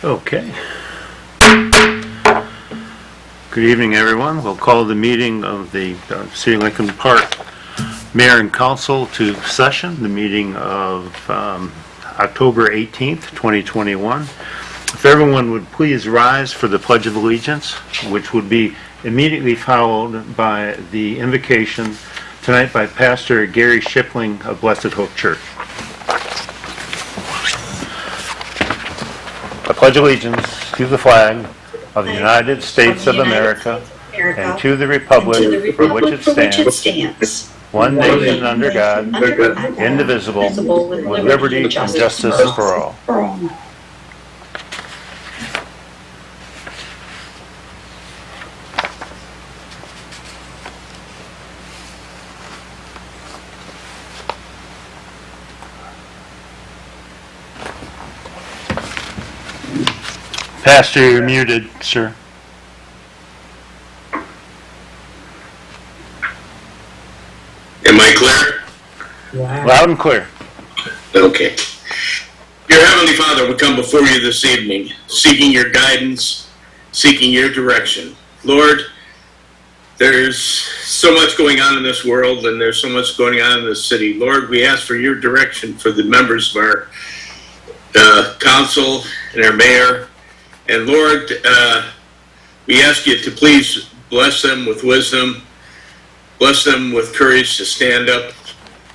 Okay. Good evening, everyone. We'll call the meeting of the City of Lincoln Park Mayor and Council to session, the meeting of October 18th, 2021. If everyone would please rise for the Pledge of Allegiance, which would be immediately followed by the invocation tonight by Pastor Gary Shipling of Blessed Hope Church. I pledge allegiance to the flag of the United States of America and to the republic for which it stands, one nation under God, indivisible, with liberty and justice for all. Pastor, you're muted, sir. Am I clear? Wow. Loud and clear. Okay. Dear Heavenly Father, we come before you this evening, seeking your guidance, seeking your direction. Lord, there's so much going on in this world, and there's so much going on in this city. Lord, we ask for your direction for the members of our council and our mayor. And Lord, we ask you to please bless them with wisdom, bless them with courage to stand up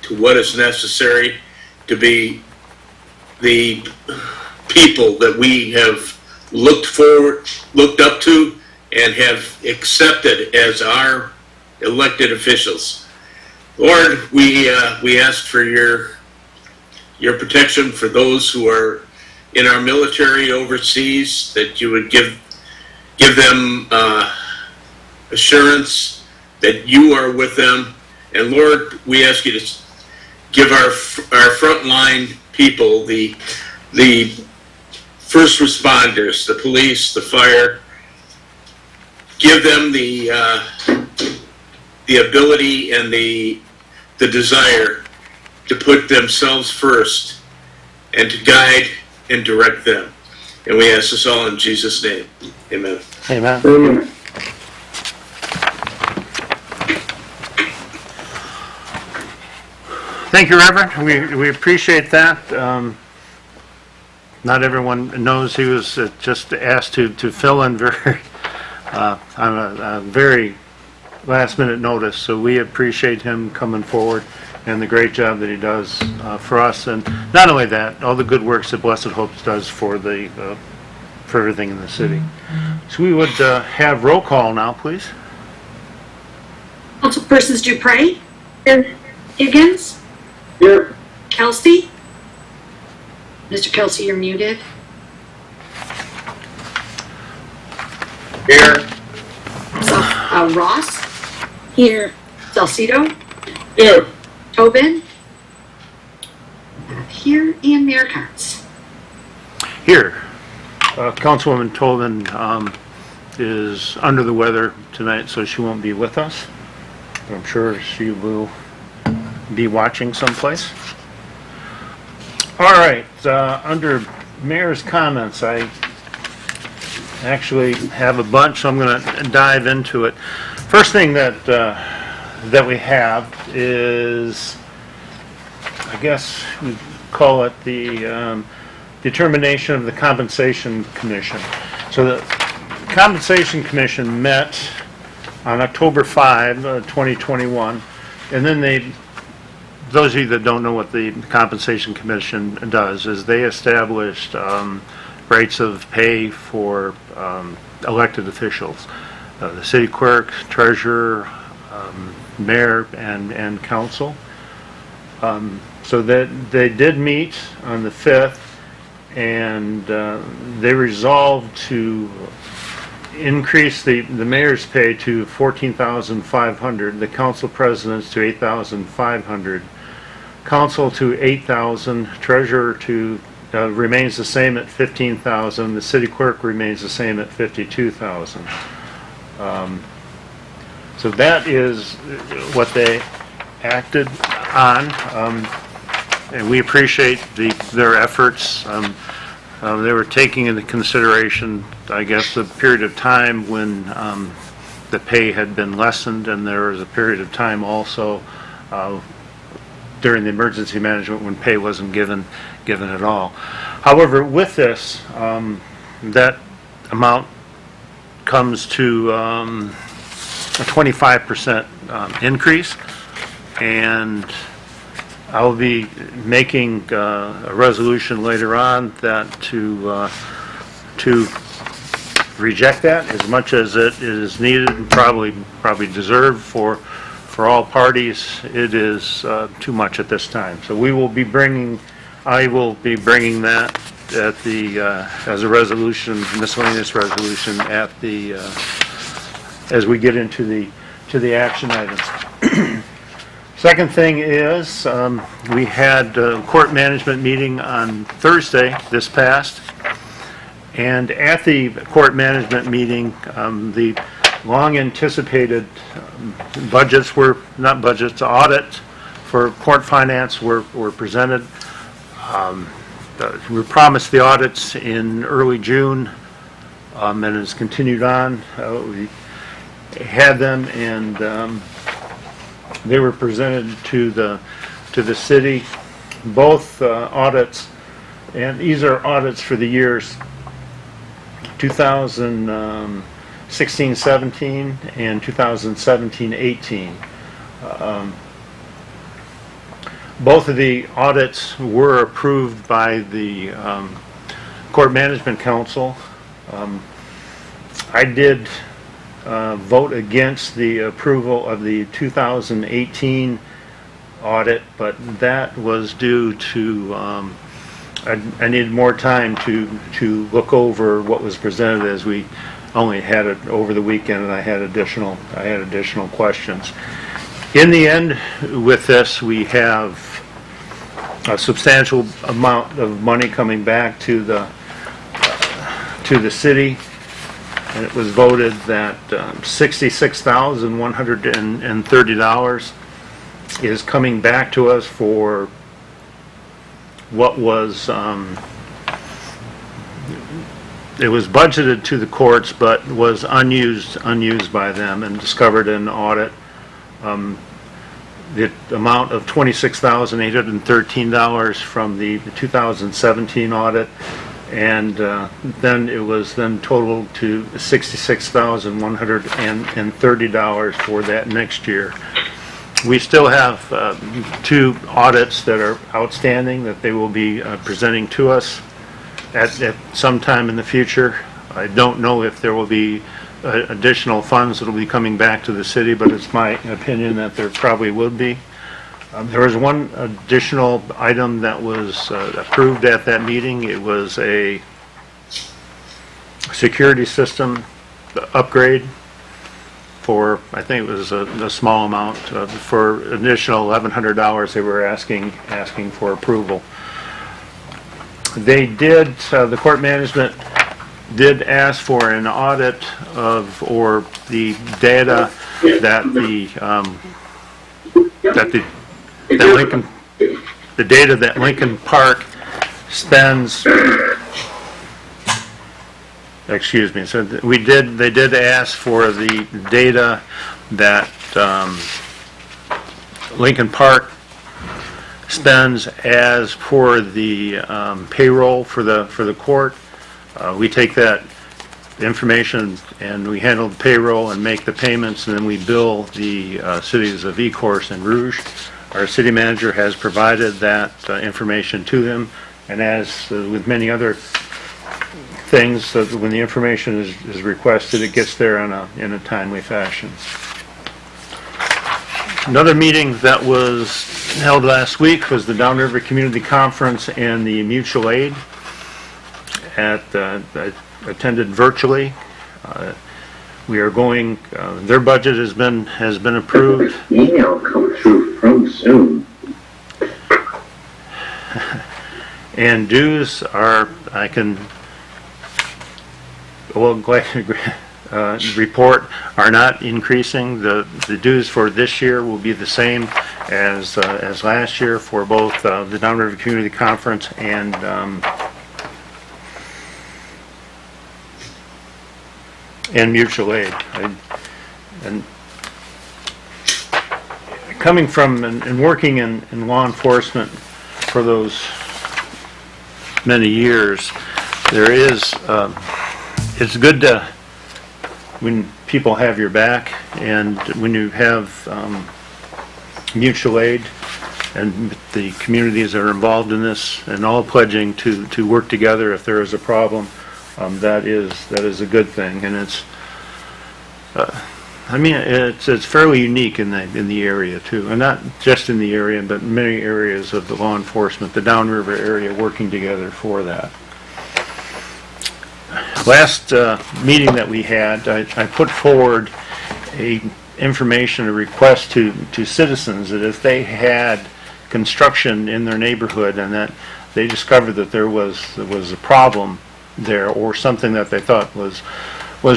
to what is necessary to be the people that we have looked up to, and have accepted as our elected officials. Lord, we ask for your protection for those who are in our military overseas, that you would give them assurance that you are with them. And Lord, we ask you to give our frontline people, the first responders, the police, the fire, give them the ability and the desire to put themselves first and to guide and direct them. And we ask this all in Jesus' name. Amen. Amen. Amen. Thank you, Reverend. We appreciate that. Not everyone knows he was just asked to fill in on a very last-minute notice, so we appreciate him coming forward and the great job that he does for us, and not only that, all the good works that Blessed Hope does for everything in the city. So we would have roll call now, please. Councilpersons Dupre. Here. Higgins. Here. Kelsey. Mr. Kelsey, you're muted. Here. Ross. Here. Salcido. Here. Tobin. Here. And Mayor Counts. Here. Councilwoman Tobin is under the weather tonight, so she won't be with us. I'm sure she will be watching someplace. All right, under Mayor's comments, I actually have a bunch, so I'm going to dive into it. First thing that we have is, I guess we call it the determination of the Compensation Commission. So the Compensation Commission met on October 5, 2021, and then those of you that don't know what the Compensation Commission does is they established rates of pay for elected officials, the city clerk, treasurer, mayor, and council. So that they did meet on the 5th, and they resolved to increase the mayor's pay to $14,500, the council president's to $8,500, council to $8,000, treasurer to remains the same at $15,000, the city clerk remains the same at $52,000. So that is what they acted on, and we appreciate their efforts. They were taking into consideration, I guess, the period of time when the pay had been lessened, and there was a period of time also during the emergency management when pay wasn't given at all. However, with this, that amount comes to a 25% increase, and I'll be making a resolution later on that to reject that as much as it is needed and probably deserved for all parties. It is too much at this time. So I will be bringing that at the as a resolution, miscellaneous resolution at the as we get into the action items. Second thing is, we had a court management meeting on Thursday, this past, and at the court management meeting, the long-anticipated audit for court finance were presented. We promised the audits in early June, and it's continued on. We had them, and they were presented to the city. Both audits, and these are audits for the years 2016-17 and 2017-18. Both of the audits were approved by the Court Management Council. I did vote against the approval of the 2018 audit, but that was due to I needed more time to look over what was presented, as we only had it over the weekend, and I had additional questions. In the end, with this, we have a substantial amount of money coming back to the city, and it was voted that $66,130 is coming back to us for what was it was budgeted to the courts but was unused by them and discovered in audit. The amount of $26,813 from the 2017 audit, and then it was totaled to $66,130 for that next year. We still have two audits that are outstanding that they will be presenting to us at some time in the future. I don't know if there will be additional funds that will be coming back to the city, but it's my opinion that there probably would be. There was one additional item that was approved at that meeting. It was a security system upgrade for, I think it was a small amount, for additional $1,100 they were asking for approval. They did, the court management did ask for an audit of, or the data that Lincoln Park spends. Excuse me. So they did ask for the data that Lincoln Park spends as for the payroll for the court. We take that information and we handle the payroll and make the payments, and then we bill the cities of Ecorse and Rouge. Our city manager has provided that information to them, and as with many other things, when the information is requested, it gets there in a timely fashion. Another meeting that was held last week was the Downriver Community Conference and the Mutual Aid. I attended virtually. We are going. Their budget has been approved. Email come through from Zoom. And dues are, I can report, are not increasing. The dues for this year will be the same as last year for both the Downriver Community Conference and and mutual aid. And coming from and working in law enforcement for those many years, there is, it's good to, when people have your back and when you have mutual aid and the communities that are involved in this and all pledging to work together if there is a problem, that is a good thing. And it's, it's fairly unique in the area too, and not just in the area, but many areas of the law enforcement, the downriver area, working together for that. Last meeting that we had, I put forward a request to citizens that if they had construction in their neighborhood and that they discovered that there was a problem there or something that they thought was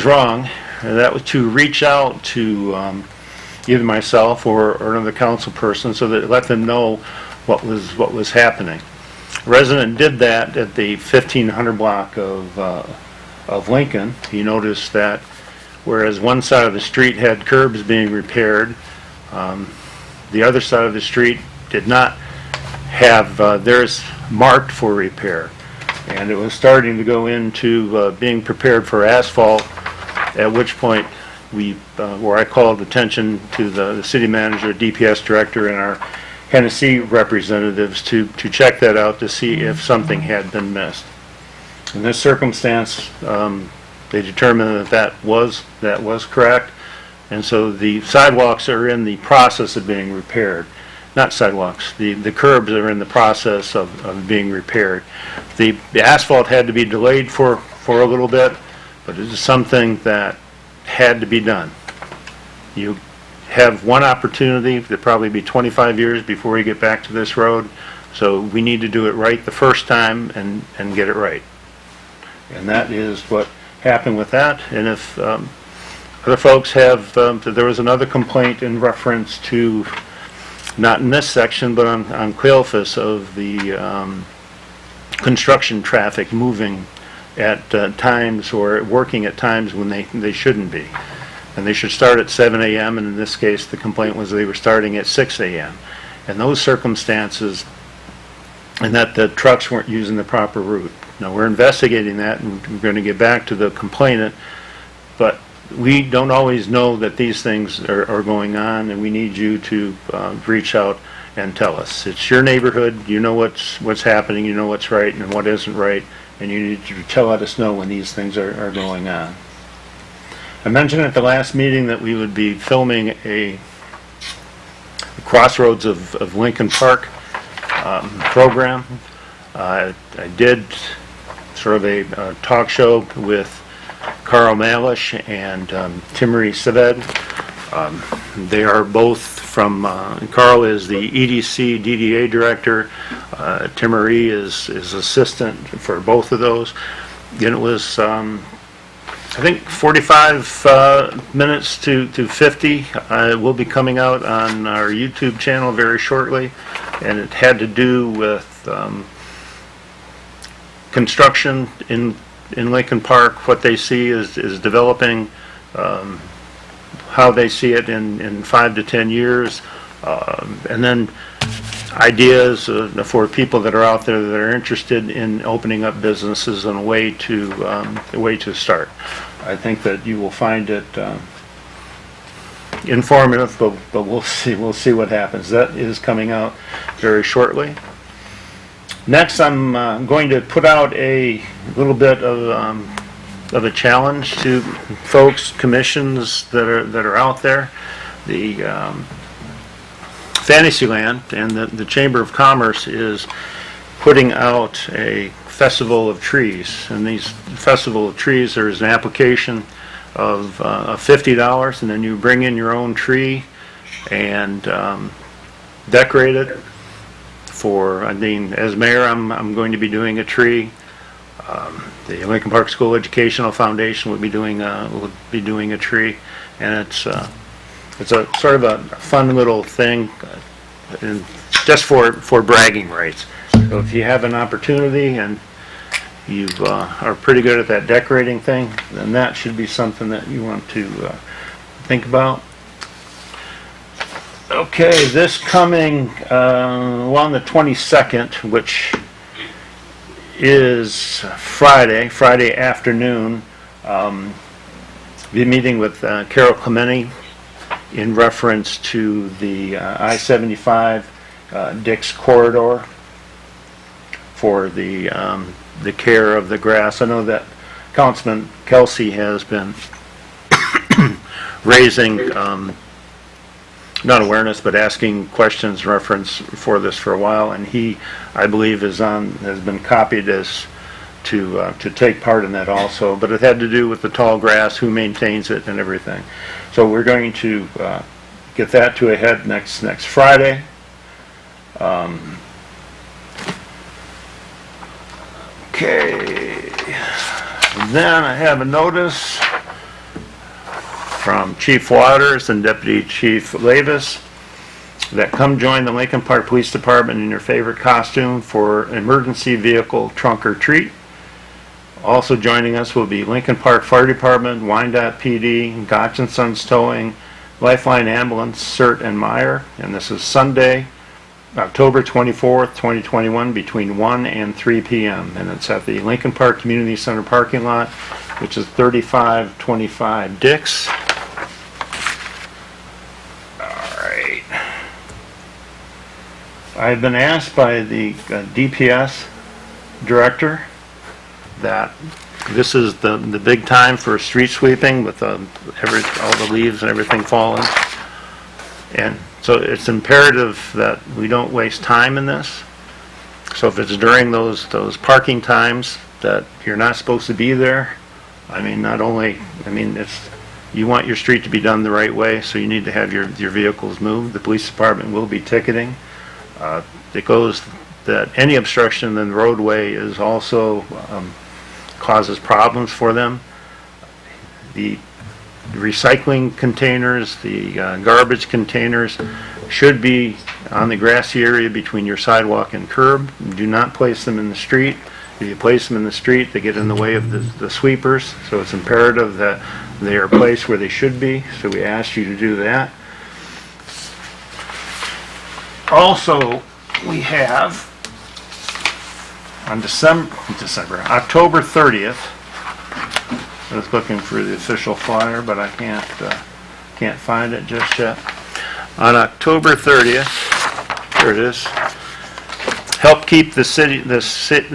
wrong, that was to reach out to either myself or another council person so that let them know what was happening. A resident did that at the 1500 block of Lincoln. He noticed that whereas one side of the street had curbs being repaired, the other side of the street did not have theirs marked for repair. And it was starting to go into being prepared for asphalt, at which point where I called attention to the city manager, DPS director, and our Hennessy representatives to check that out to see if something had been missed. In this circumstance, they determined that was correct, and so the sidewalks are in the process of being repaired. Not sidewalks, the curbs are in the process of being repaired. The asphalt had to be delayed for a little bit, but it is something that had to be done. You have one opportunity, it'll probably be 25 years before you get back to this road, so we need to do it right the first time and get it right. And that is what happened with that. And if other folks have, there was another complaint in reference to, not in this section, but on Cleophas, of the construction traffic moving at times or working at times when they shouldn't be. And they should start at 7 a.m. and in this case the complaint was they were starting at 6 a.m. And those circumstances, and that the trucks weren't using the proper route. Now we're investigating that and we're going to get back to the complainant, but we don't always know that these things are going on, and we need you to reach out and tell us. It's your neighborhood, you know what's happening, you know what's right and what isn't right, and you need to let us know when these things are going on. I mentioned at the last meeting that we would be filming a Crossroads of Lincoln Park program. I did sort of a talk show with Carl Malish and Timmery Saved. They are both from, Carl is the EDC DDA director, Timmery is assistant for both of those. And it was, I think 45 minutes to 50. It will be coming out on our YouTube channel very shortly, and it had to do with construction in Lincoln Park, what they see is developing, how they see it in 5 to 10 years, and then ideas for people that are out there that are interested in opening up businesses and a way to start. I think that you will find it informative, but we'll see what happens. That is coming out very shortly. Next, I'm going to put out a little bit of a challenge to folks, commissions that are out there. The Fantasyland and the Chamber of Commerce is putting out a Festival of Trees, and these Festival of Trees, there is an application of $50, and then you bring in your own tree and decorate it. As mayor, I'm going to be doing a tree. The Lincoln Park School Educational Foundation will be doing a tree, and it's a sort of a fun little thing, and just for bragging rights. So if you have an opportunity and you are pretty good at that decorating thing, then that should be something that you want to think about. Okay, this coming, on the 22nd, which is Friday afternoon, be meeting with Carol Clemente in reference to the I-75 Dix corridor for the care of the grass. I know that Councilman Kelsey has been raising not awareness, but asking questions in reference for this for a while, and he, I believe, has been copied as to take part in that also. But it had to do with the tall grass, who maintains it, and everything. So we're going to get that to a head next Friday. Okay. Then I have a notice from Chief Waters and Deputy Chief Lavis that come join the Lincoln Park Police Department in your favorite costume for emergency vehicle trunk or treat. Also joining us will be Lincoln Park Fire Department, Wyandotte PD, Gotch & Sons Towing, Lifeline Ambulance, CERT and Meyer. And this is Sunday, October 24th, 2021, between 1 and 3 p.m. And it's at the Lincoln Park Community Center parking lot, which is 3525 Dix. I've been asked by the DPS director that this is the big time for street sweeping with all the leaves and everything falling. And so it's imperative that we don't waste time in this. So if it's during those parking times that you're not supposed to be there, you want your street to be done the right way, so you need to have your vehicles moved. The police department will be ticketing. It goes that any obstruction in the roadway is also causes problems for them. The recycling containers, the garbage containers should be on the grassy area between your sidewalk and curb. Do not place them in the street. If you place them in the street, they get in the way of the sweepers, so it's imperative that they are placed where they should be, so we ask you to do that. Also, we have on October 30th, I was looking for the official flyer, but I can't find it just yet. On October 30th, here it is. Help keep the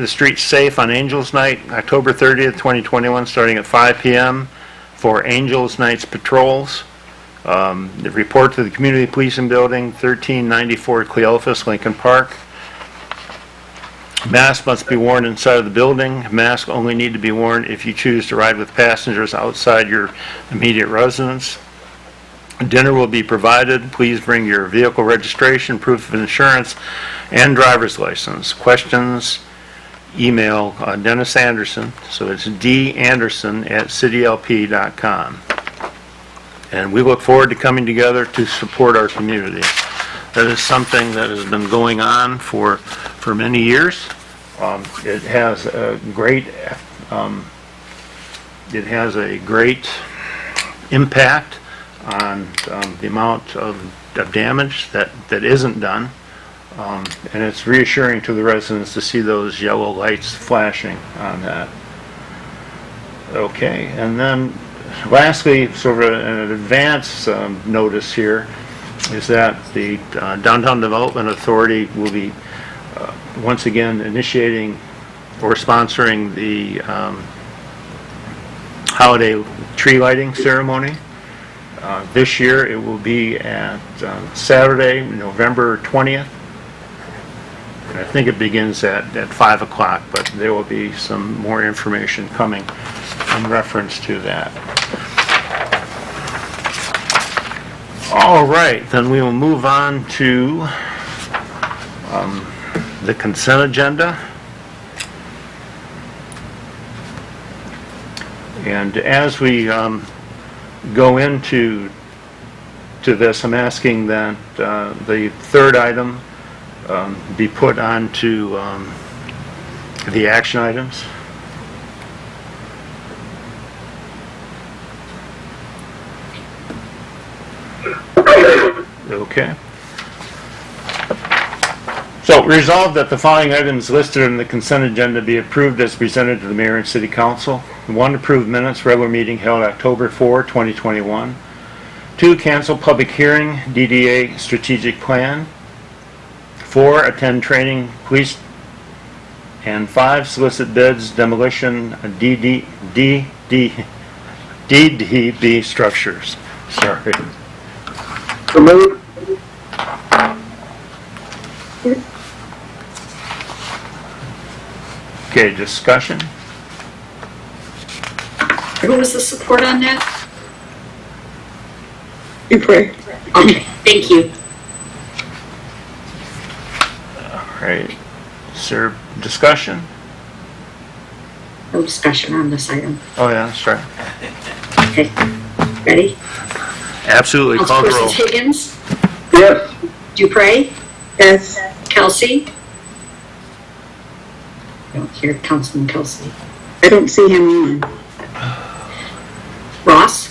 streets safe on Angels Night, October 30th, 2021, starting at 5 p.m. for Angels Nights patrols. The report to the Community Policing Building, 1394 Cleophas, Lincoln Park. Masks must be worn inside of the building. Masks only need to be worn if you choose to ride with passengers outside your immediate residence. Dinner will be provided. Please bring your vehicle registration, proof of insurance, and driver's license. Questions, email Dennis Anderson. So it's danderson@citylp.com. And we look forward to coming together to support our community. That is something that has been going on for many years. It has a great impact on the amount of damage that isn't done. And it's reassuring to the residents to see those yellow lights flashing on that. Okay, and then lastly, sort of an advance notice here is that the Downtown Development Authority will be once again initiating or sponsoring the holiday tree lighting ceremony. This year it will be at Saturday, November 20th. And I think it begins at 5 o'clock, but there will be some more information coming in reference to that. All right, then we will move on to the consent agenda. And as we go into this, I'm asking that the third item be put onto the action items. Second. Okay. So resolved that the following items listed in the consent agenda be approved as presented to the mayor and city council. 1, approve minutes, regular meeting held October 4, 2021. 2, cancel public hearing, DDA strategic plan. 4, attend training, police. And 5, solicit bids, demolition, DDB structures. Sorry. So moved. Okay, discussion? Who was the support on that? Dupree. Okay, thank you. All right. Is there discussion? No discussion on this item. Oh, yeah, that's right. Okay, ready? Absolutely. Call the roll. Councilperson Higgins, Yes. Dupre, Yes. Kelsey. I don't hear Councilman Kelsey. I don't see him on. Ross,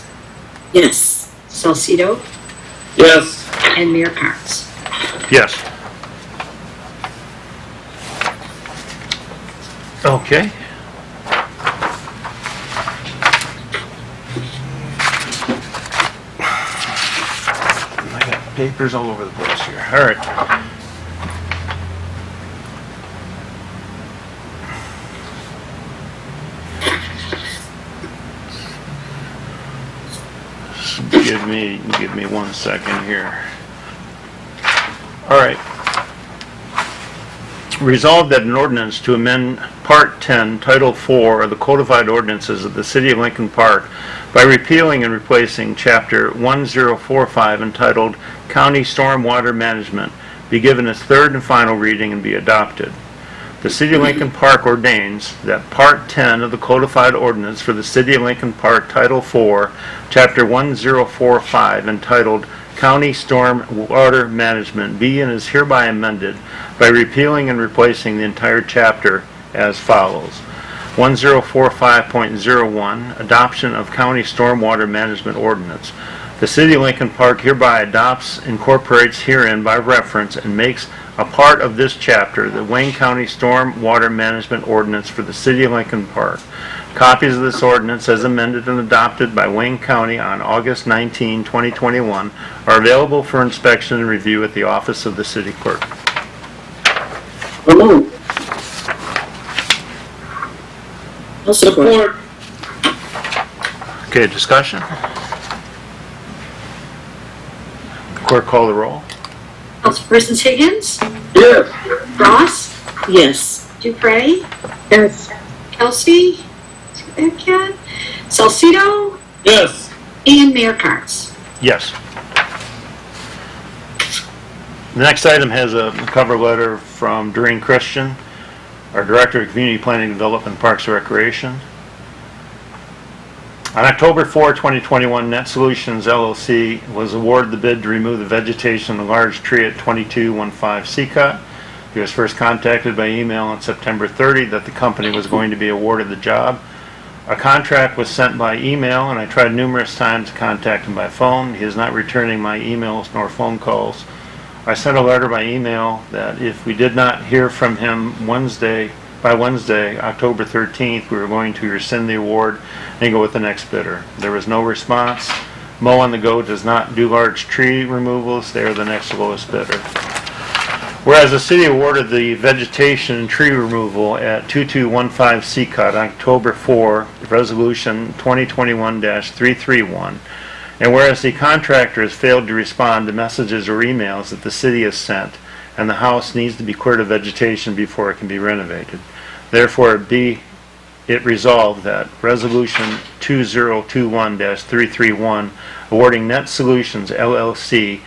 Yes. Salcido, Yes. and Mayor Carnes. Yes. Okay. I got papers all over the place here. All right. Give me 1 second here. All right. Resolved that an ordinance to amend Part 10, Title 4 of the Codified Ordinances of the City of Lincoln Park by repealing and replacing Chapter 1045 entitled County Stormwater Management be given its third and final reading and be adopted. The City of Lincoln Park ordains that Part 10 of the Codified Ordinance for the City of Lincoln Park, Title 4, Chapter 1045, entitled County Stormwater Management be and is hereby amended by repealing and replacing the entire chapter as follows. 1045.01, Adoption of County Stormwater Management Ordinance. The City of Lincoln Park hereby adopts, incorporates herein by reference, and makes a part of this chapter the Wayne County Stormwater Management Ordinance for the City of Lincoln Park. Copies of this ordinance as amended and adopted by Wayne County on August 19, 2021 are available for inspection and review at the office of the city clerk. So moved. I'll support. Okay, discussion? Clerk, call the roll. Councilperson Higgins, Yes. Ross, Yes. Dupre, Yes. Kelsey, see that cat? Salcido, Yes. and Mayor Carnes. Yes. The next item has a cover letter from Doreen Christian, our Director of Community Planning Development, Parks and Recreation. On October 4, 2021, Net Solutions LLC was awarded the bid to remove the vegetation of a large tree at 2215 Seacott. He was first contacted by email on September 30 that the company was going to be awarded the job. A contract was sent by email, and I tried numerous times to contact him by phone. He is not returning my emails nor phone calls. I sent a letter by email that if we did not hear from him by Wednesday, October 13th, we were going to rescind the award and go with the next bidder. There was no response. Mow on the Go does not do large tree removals. They are the next lowest bidder. Whereas the city awarded the vegetation and tree removal at 2215 Seacott on October 4, Resolution 2021-331, and whereas the contractor has failed to respond to messages or emails that the city has sent, and the house needs to be cleared of vegetation before it can be renovated. Therefore, be it resolved that Resolution 2021-331 awarding Net Solutions LLC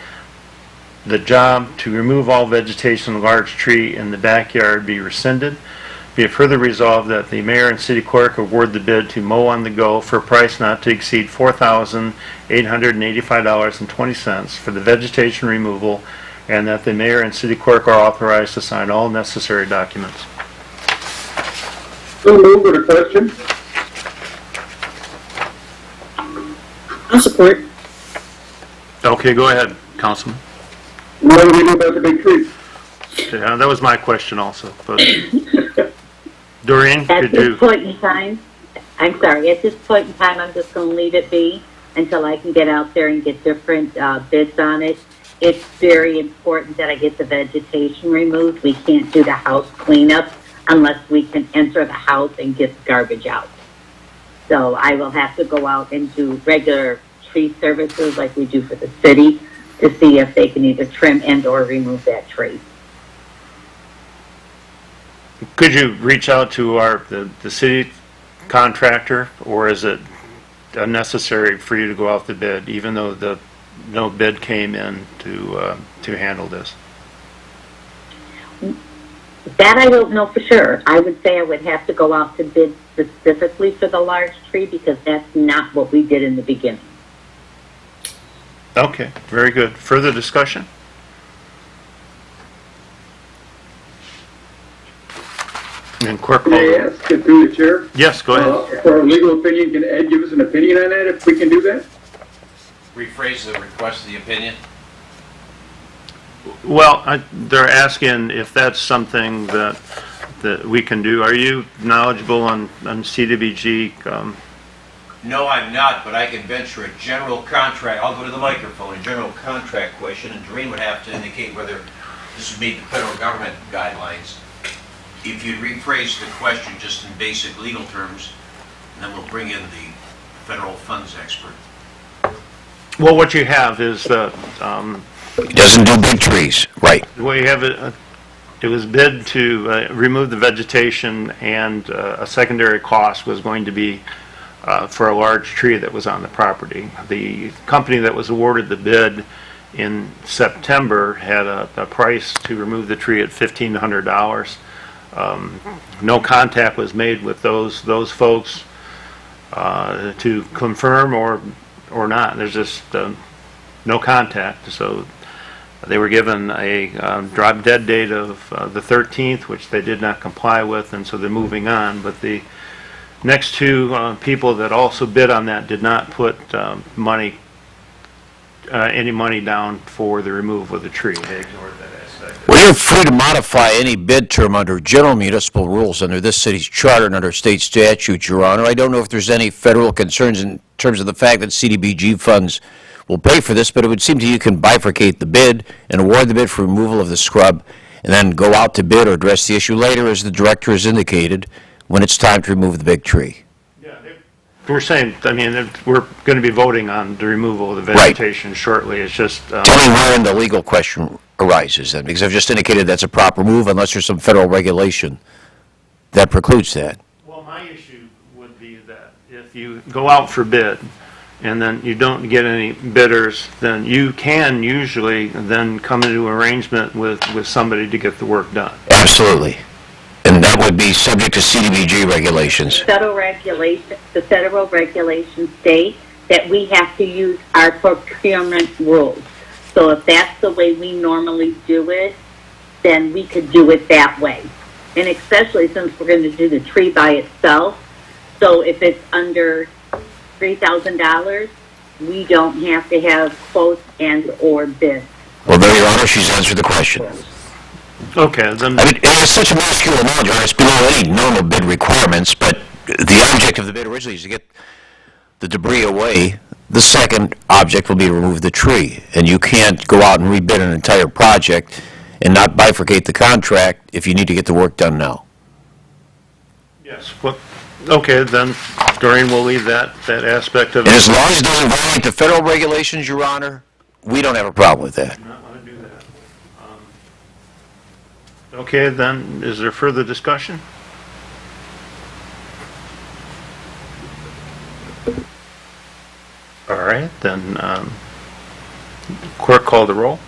the job to remove all vegetation of a large tree in the backyard be rescinded. Be it further resolved that the mayor and city clerk award the bid to Mow on the Go for a price not to exceed $4,885.20 for the vegetation removal, and that the mayor and city clerk are authorized to sign all necessary documents. So moved with a question? I'll support. Okay, go ahead. Councilman? What do we do about the big tree? Yeah, that was my question also, but Doreen, At could this you, point in time, I'm sorry, at this point in time, I'm just gonna leave it be until I can get out there and get different, bids on it. It's very important that I get the vegetation removed. We can't do the house cleanup unless we can enter the house and get the garbage out. So I will have to go out and do regular tree services like we do for the city to see if they can either trim and or remove that tree. could you reach out to the city contractor, or is it unnecessary for you to go out the bid, even though no bid came in to handle this? That I don't know for sure. I would say I would have to go out to bid specifically for the large tree because that's not what we did in the beginning. Okay, very good. Further discussion? And clerk call May I the- ask through the chair? Yes, go ahead. For our legal opinion, can Ed give us an opinion on that if we can do that? Rephrase the request of the opinion. Well, they're asking if that's something that we can do. Are you knowledgeable on CDBG? No, I'm not, but I can venture a general contract. I'll go to the microphone, a general contract question, and Doreen would have to indicate whether this would meet the federal government guidelines. If you'd rephrase the question just in basic legal terms, and then we'll bring in the federal funds expert. Well, what you have is It doesn't do big trees, right. well, you have it was bid to remove the vegetation, and a secondary cost was going to be for a large tree that was on the property. The company that was awarded the bid in September had a price to remove the tree at $1,500. No contact was made with those folks to confirm or not. There's just no contact. So they were given a drop dead date of the 13th, which they did not comply with, and so they're moving on. But the next two people that also bid on that did not put any money down for the removal of the tree. They ignored that aspect. Well, you're free to modify any bid term under general municipal rules under this city's charter and under state statute, Your Honor. I don't know if there's any federal concerns in terms of the fact that CDBG funds will pay for this, but it would seem to you can bifurcate the bid and award the bid for removal of the scrub and then go out to bid or address the issue later, as the director has indicated, when it's time to remove the big tree. Yeah, we're saying, I mean, we're going to be voting on the removal of the vegetation shortly. It's just, Tell me wherein the legal question arises then, because I've just indicated that's a proper move unless there's some federal regulation that precludes that. well, my issue would be that if you go out for bid and then you don't get any bidders, then you can usually then come into arrangement with somebody to get the work done. Absolutely. And that would be subject to CDBG regulations. The federal regulations state that we have to use our procurement rules. So if that's the way we normally do it, then we could do it that way. And especially since we're going to do the tree by itself, so if it's under $3,000, we don't have to have quotes and or bids. Well, there, Your Honor, she's answered the question. Okay, then, I mean, it's such a minuscule amount, Your Honor, it's below any normal bid requirements, but the object of the bid originally is to get the debris away. The second object will be to remove the tree, and you can't go out and rebid an entire project and not bifurcate the contract if you need to get the work done now. yes, well, okay, then, Doreen, we'll leave that aspect of And it. as long as it doesn't violate the federal regulations, Your Honor, we don't have a problem with that. Not want to do that. Okay, then, is there further discussion? All right, then, clerk call the roll.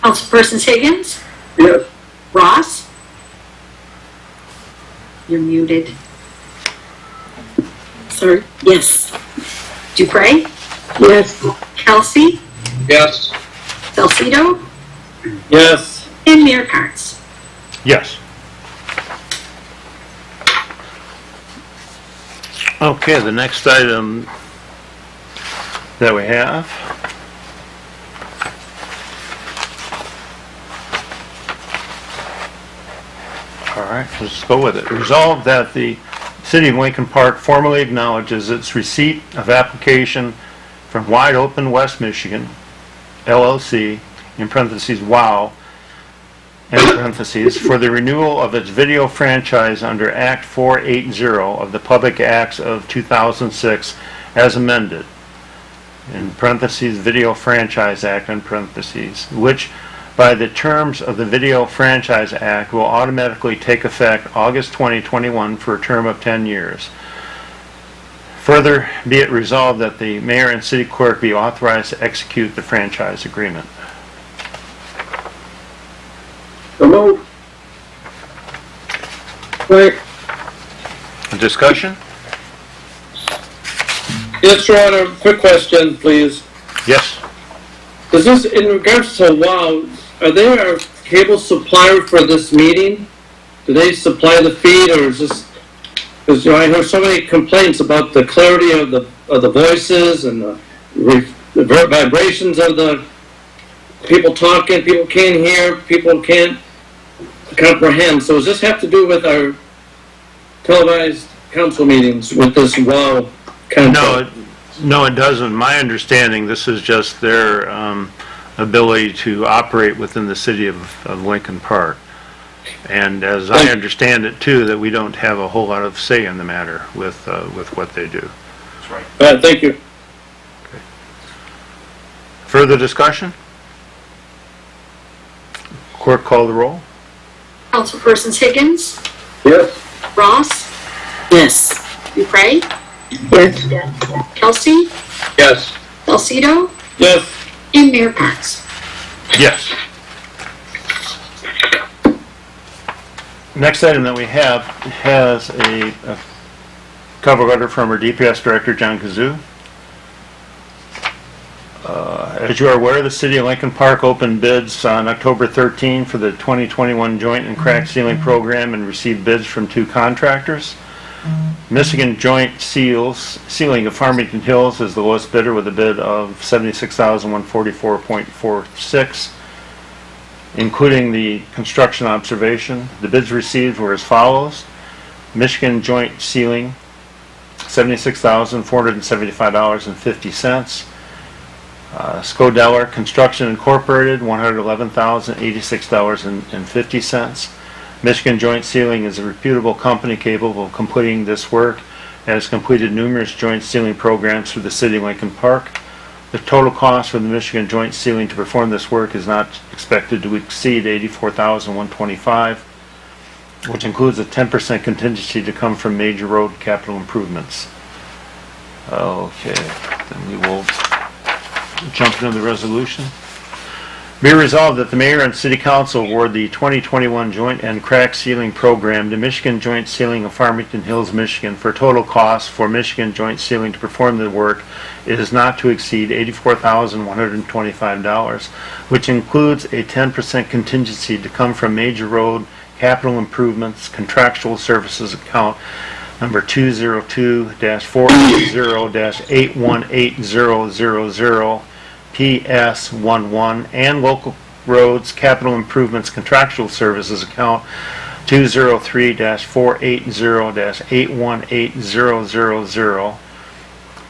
Councilpersons Higgins, Yes. Ross. You're muted. Sorry, yes. Dupre, Yes. Kelsey, Yes. Salcido, Yes. and Mayor Carnes. Yes. Okay, the next item that we have All right, let's go with it. Resolved that the City of Lincoln Park formally acknowledges its receipt of application from Wide Open West Michigan, LLC, in parentheses, WOW, in parentheses, for the renewal of its video franchise under Act 480 of the Public Acts of 2006 as amended, in parentheses, Video Franchise Act, in parentheses, which by the terms of the Video Franchise Act will automatically take effect August 2021 for a term of 10 years. Further, be it resolved that the mayor and city clerk be authorized to execute the franchise agreement. So move. Support. Discussion? Yes, Your Honor, quick question, please. Yes. Is this, in regards to WOW, are they our cable supplier for this meeting? Do they supply the feed, or is this, because I heard so many complaints about the clarity of the voices and the vibrations of the people talking, people can't hear, people can't comprehend. So does this have to do with our televised council meetings with this WOW contract? No, it doesn't. My understanding, this is just their ability to operate within the city of Lincoln Park. And as I understand it too, that we don't have a whole lot of say in the matter with what they do. That's right. All right, thank you. Further discussion? Clerk, call the roll. Councilpersons Higgins, Yes. Ross, Yes. Dupre, Yes. Kelsey, Yes. Salcido, Yes. and Mayor Pats. Yes. Next item that we have has a cover letter from our DPS Director, John Kazoo. As you are aware, the City of Lincoln Park opened bids on October 13 for the 2021 Joint and Crack Sealing Program and received bids from 2 contractors. Michigan Joint Sealing of Farmington Hills is the lowest bidder with a bid of $76,144.46, including the construction observation. The bids received were as follows. Michigan Joint Sealing, $76,475.50. Scodeller Construction Incorporated, $111,086.50. Michigan Joint Sealing is a reputable company capable of completing this work and has completed numerous joint sealing programs through the City of Lincoln Park. The total cost for the Michigan Joint Sealing to perform this work is not expected to exceed $84,125, which includes a 10% contingency to come from major road capital improvements. Okay, then we will jump into the resolution. Be resolved that the mayor and city council award the 2021 Joint and Crack Sealing Program to Michigan Joint Sealing of Farmington Hills, Michigan for total cost for Michigan Joint Sealing to perform the work is not to exceed $84,125, which includes a 10% contingency to come from major road capital improvements contractual services account number 202-480-818000 PS11 and local roads capital improvements contractual services account 203-480-818000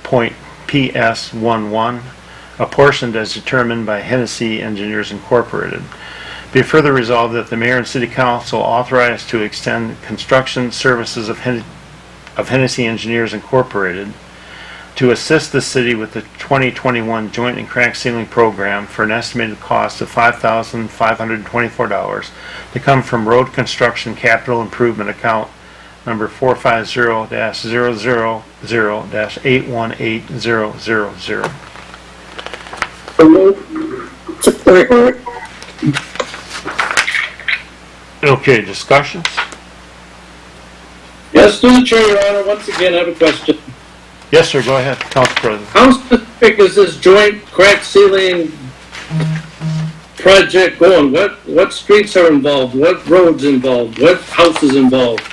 point PS11, apportioned as determined by Hennessy Engineers Incorporated. Be further resolved that the mayor and city council authorized to extend construction services of Hennessy Engineers Incorporated to assist the city with the 2021 Joint and Crack Sealing Program for an estimated cost of $5,524 to come from Road Construction Capital Improvement Account number 450-000-818000. So move. Support. Okay, discussions? Yes, through the chair, Your Honor, once again, I have a question. Yes, sir, go ahead, Council President. How specific is this joint crack sealing project going? What streets are involved? What roads involved? What houses involved?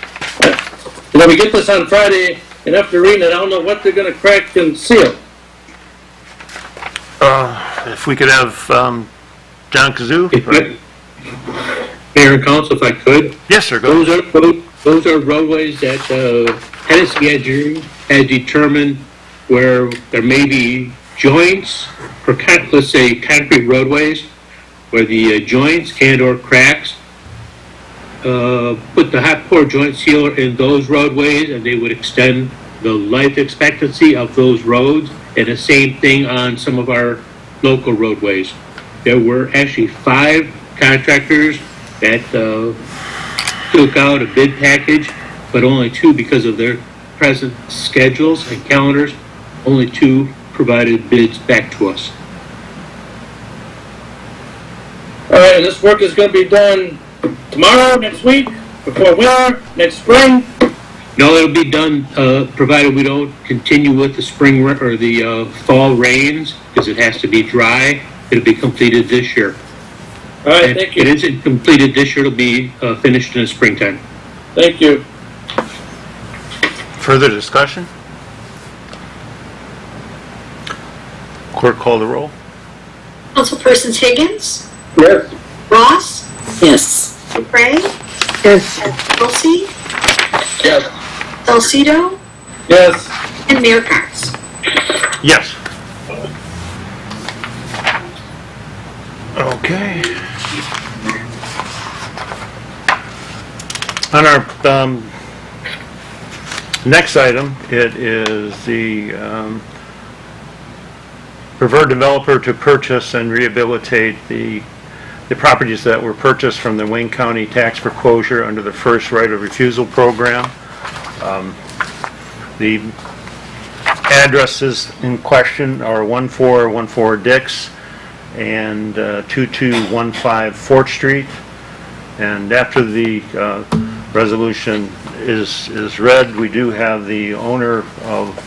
And then we get this on Friday, and after reading it, I don't know what they're gonna crack and seal. If we could have John Kazoo. Mayor and Council, if I could. Yes, sir, go ahead. Those are roadways that Tennessee Engineering has determined where there may be joints, or let's say concrete roadways, where the joints and or cracks, put the hot pour joint sealer in those roadways, and they would extend the life expectancy of those roads, and the same thing on some of our local roadways. There were actually 5 contractors that took out a bid package, but only 2, because of their present schedules and calendars, only 2 provided bids back to us. All right, and this work is gonna be done tomorrow, next week, before winter, next spring? No, it'll be done, provided we don't continue with the spring or the fall rains, because it has to be dry. It'll be completed this year. All right, And thank it you. isn't completed this year, it'll be finished in the springtime. Thank you. Further discussion? Clerk, call the roll. Councilpersons Higgins, Yes. Ross, Yes. Dupre, Yes. Kelsey, Yes. Salcido, Yes. and Mayor Carts. Yes. Okay. On our next item, it is the preferred developer to purchase and rehabilitate the properties that were purchased from the Wayne County tax foreclosure under the first right of refusal program. The addresses in question are 1414 Dix and 2215 Fort Street. And after the resolution is read, we do have the owner of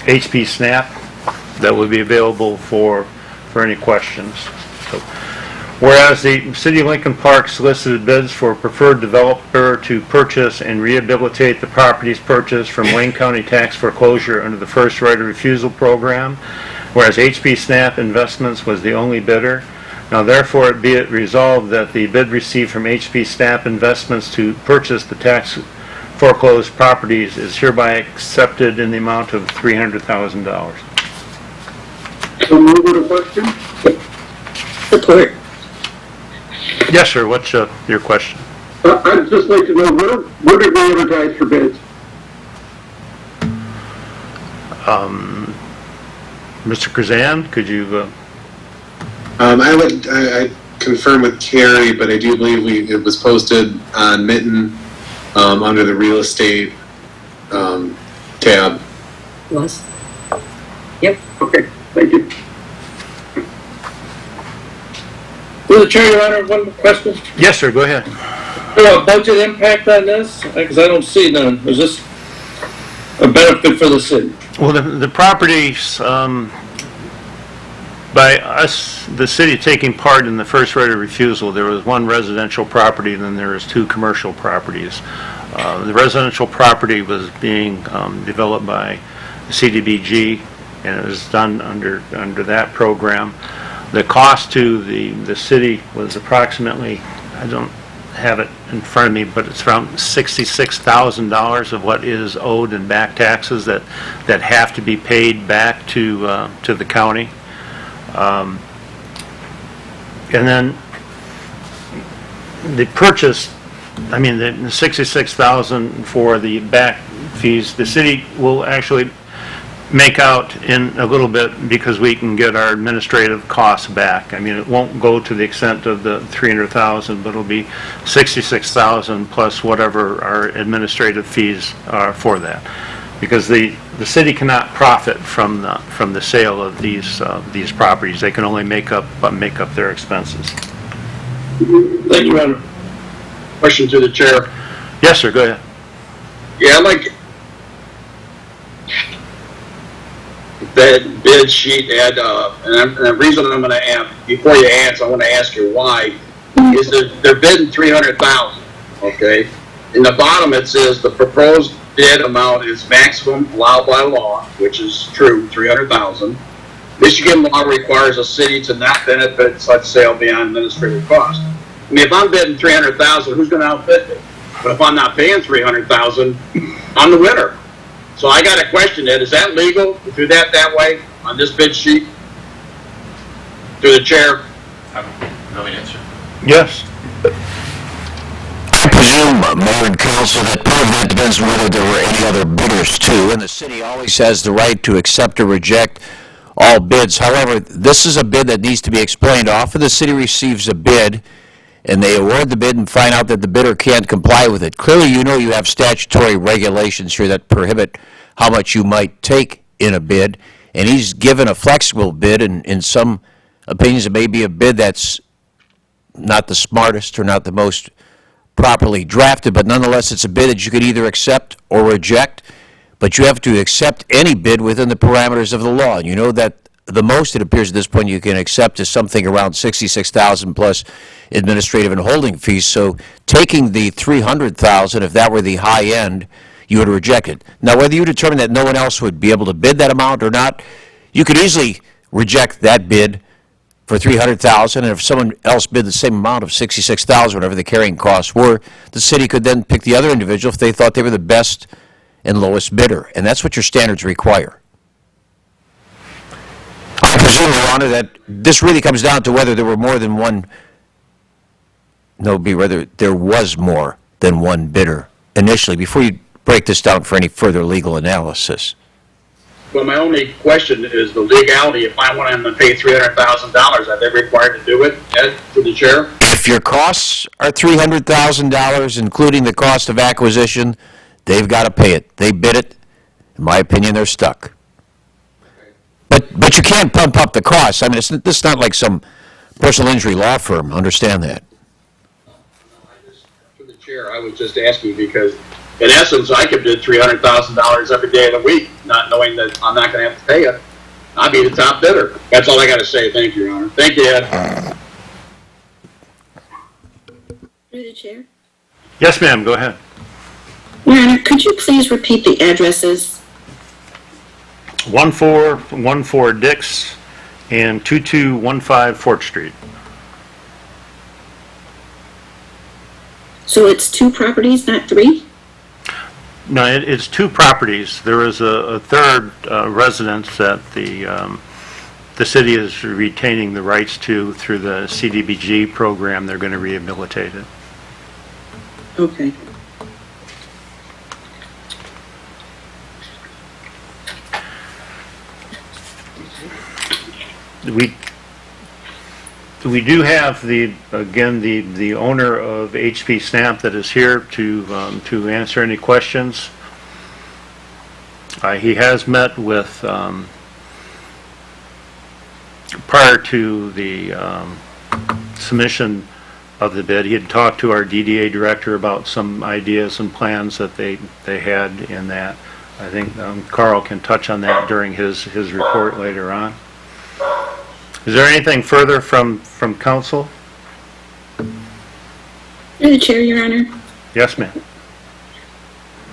HP Snap that would be available for any questions. So, whereas the City of Lincoln Park solicited bids for preferred developer to purchase and rehabilitate the properties purchased from Wayne County tax foreclosure under the first right of refusal program, whereas HP Snap Investments was the only bidder. Now therefore be it resolved that the bid received from HP Snap Investments to purchase the tax foreclosed properties is hereby accepted in the amount of $300,000. So move with a question? Support. Yes, sir. What's your question? I'd just like to know, where did we advertise for bids? Mr. Krazan, could you? I confirm with Carrie, but I do believe it was posted on Mitten under the real estate tab. Was. Okay, thank you. Through the chair, Your Honor, one more question. Yes, sir. Go ahead. Budget impact on this? Because I don't see none. Is this a benefit for the city? Well, the properties, by us, the city taking part in the first right of refusal, there was 1 residential property, and then there was 2 commercial properties. The residential property was being developed by CDBG, and it was done under that program. The cost to the city was approximately, I don't have it in front of me, but it's around $66,000 of what is owed in back taxes that have to be paid back to the county. And then the purchase, I mean, the 66,000 for the back fees, the city will actually make out in a little bit because we can get our administrative costs back. I mean, it won't go to the extent of the 300,000, but it'll be 66,000 plus whatever our administrative fees are for that. Because the city cannot profit from the sale of these properties. They can only make up their expenses. Thank you, Your Honor. Question to the chair. Yes, sir. Go ahead. Yeah, I'd like that bid sheet had, and the reason I'm going to ask, before you answer, I want to ask you why, is that they're bidding $300,000, okay? In the bottom it says the proposed bid amount is maximum allowed by law, which is true, $300,000. Michigan law requires a city to not benefit such sale beyond administrative cost. I mean, if I'm bidding 300,000, who's gonna outbid me? But if I'm not paying 300,000, I'm the winner. So I got a question, Ed, is that legal to do that way on this bid sheet? Through the chair? I don't know the answer. Yes. I presume, Mayor and Council, that part of that depends on whether there were any other bidders too, and the city always has the right to accept or reject all bids. However, this is a bid that needs to be explained. Often the city receives a bid, and they award the bid and find out that the bidder can't comply with it. Clearly, you know you have statutory regulations here that prohibit how much you might take in a bid, and he's given a flexible bid, and in some opinions it may be a bid that's not the smartest or not the most properly drafted, but nonetheless it's a bid that you could either accept or reject, but you have to accept any bid within the parameters of the law. And you know that the most, it appears at this point, you can accept is something around $66,000 plus administrative and holding fees. So taking the $300,000, if that were the high end, you would reject it. Now, whether you determine that no one else would be able to bid that amount or not, you could easily reject that bid for $300,000, and if someone else bid the same amount of $66,000, whatever the carrying costs were, the city could then pick the other individual if they thought they were the best and lowest bidder, and that's what your standards require. I presume, Your Honor, that this really comes down to whether there were more than one, whether there was more than one bidder initially, before you break this down for any further legal analysis. Well, my only question is the legality. If I want them to pay $300,000, are they required to do it, Ed, through the chair? If your costs are $300,000, including the cost of acquisition, they've got to pay it. They bid it. In my opinion, they're stuck. But you can't pump up the costs. I mean, this is not like some personal injury law firm. Understand that. Through the chair, I was just asking because, in essence, I could bid $300,000 every day of the week, not knowing that I'm not going to have to pay it. I'd be the top bidder. That's all I got to say. Thank you, Your Honor. Thank you, Ed. Through the chair. Yes, ma'am, go ahead. Your Honor, could you please repeat the addresses? 1414 Dix and 2215 Fort Street. So it's 2 properties, not 3? No, it's 2 properties. There is a third residence that the city is retaining the rights to through the CDBG program. They're going to rehabilitate it. Okay. We do have the owner of HP Snap that is here to answer any questions. He has met with prior to the submission of the bid. He had talked to our DDA director about some ideas and plans that they had in that. I think Carl can touch on that during his report later on. Is there anything further from council? Through the chair, Your Honor. Yes, ma'am.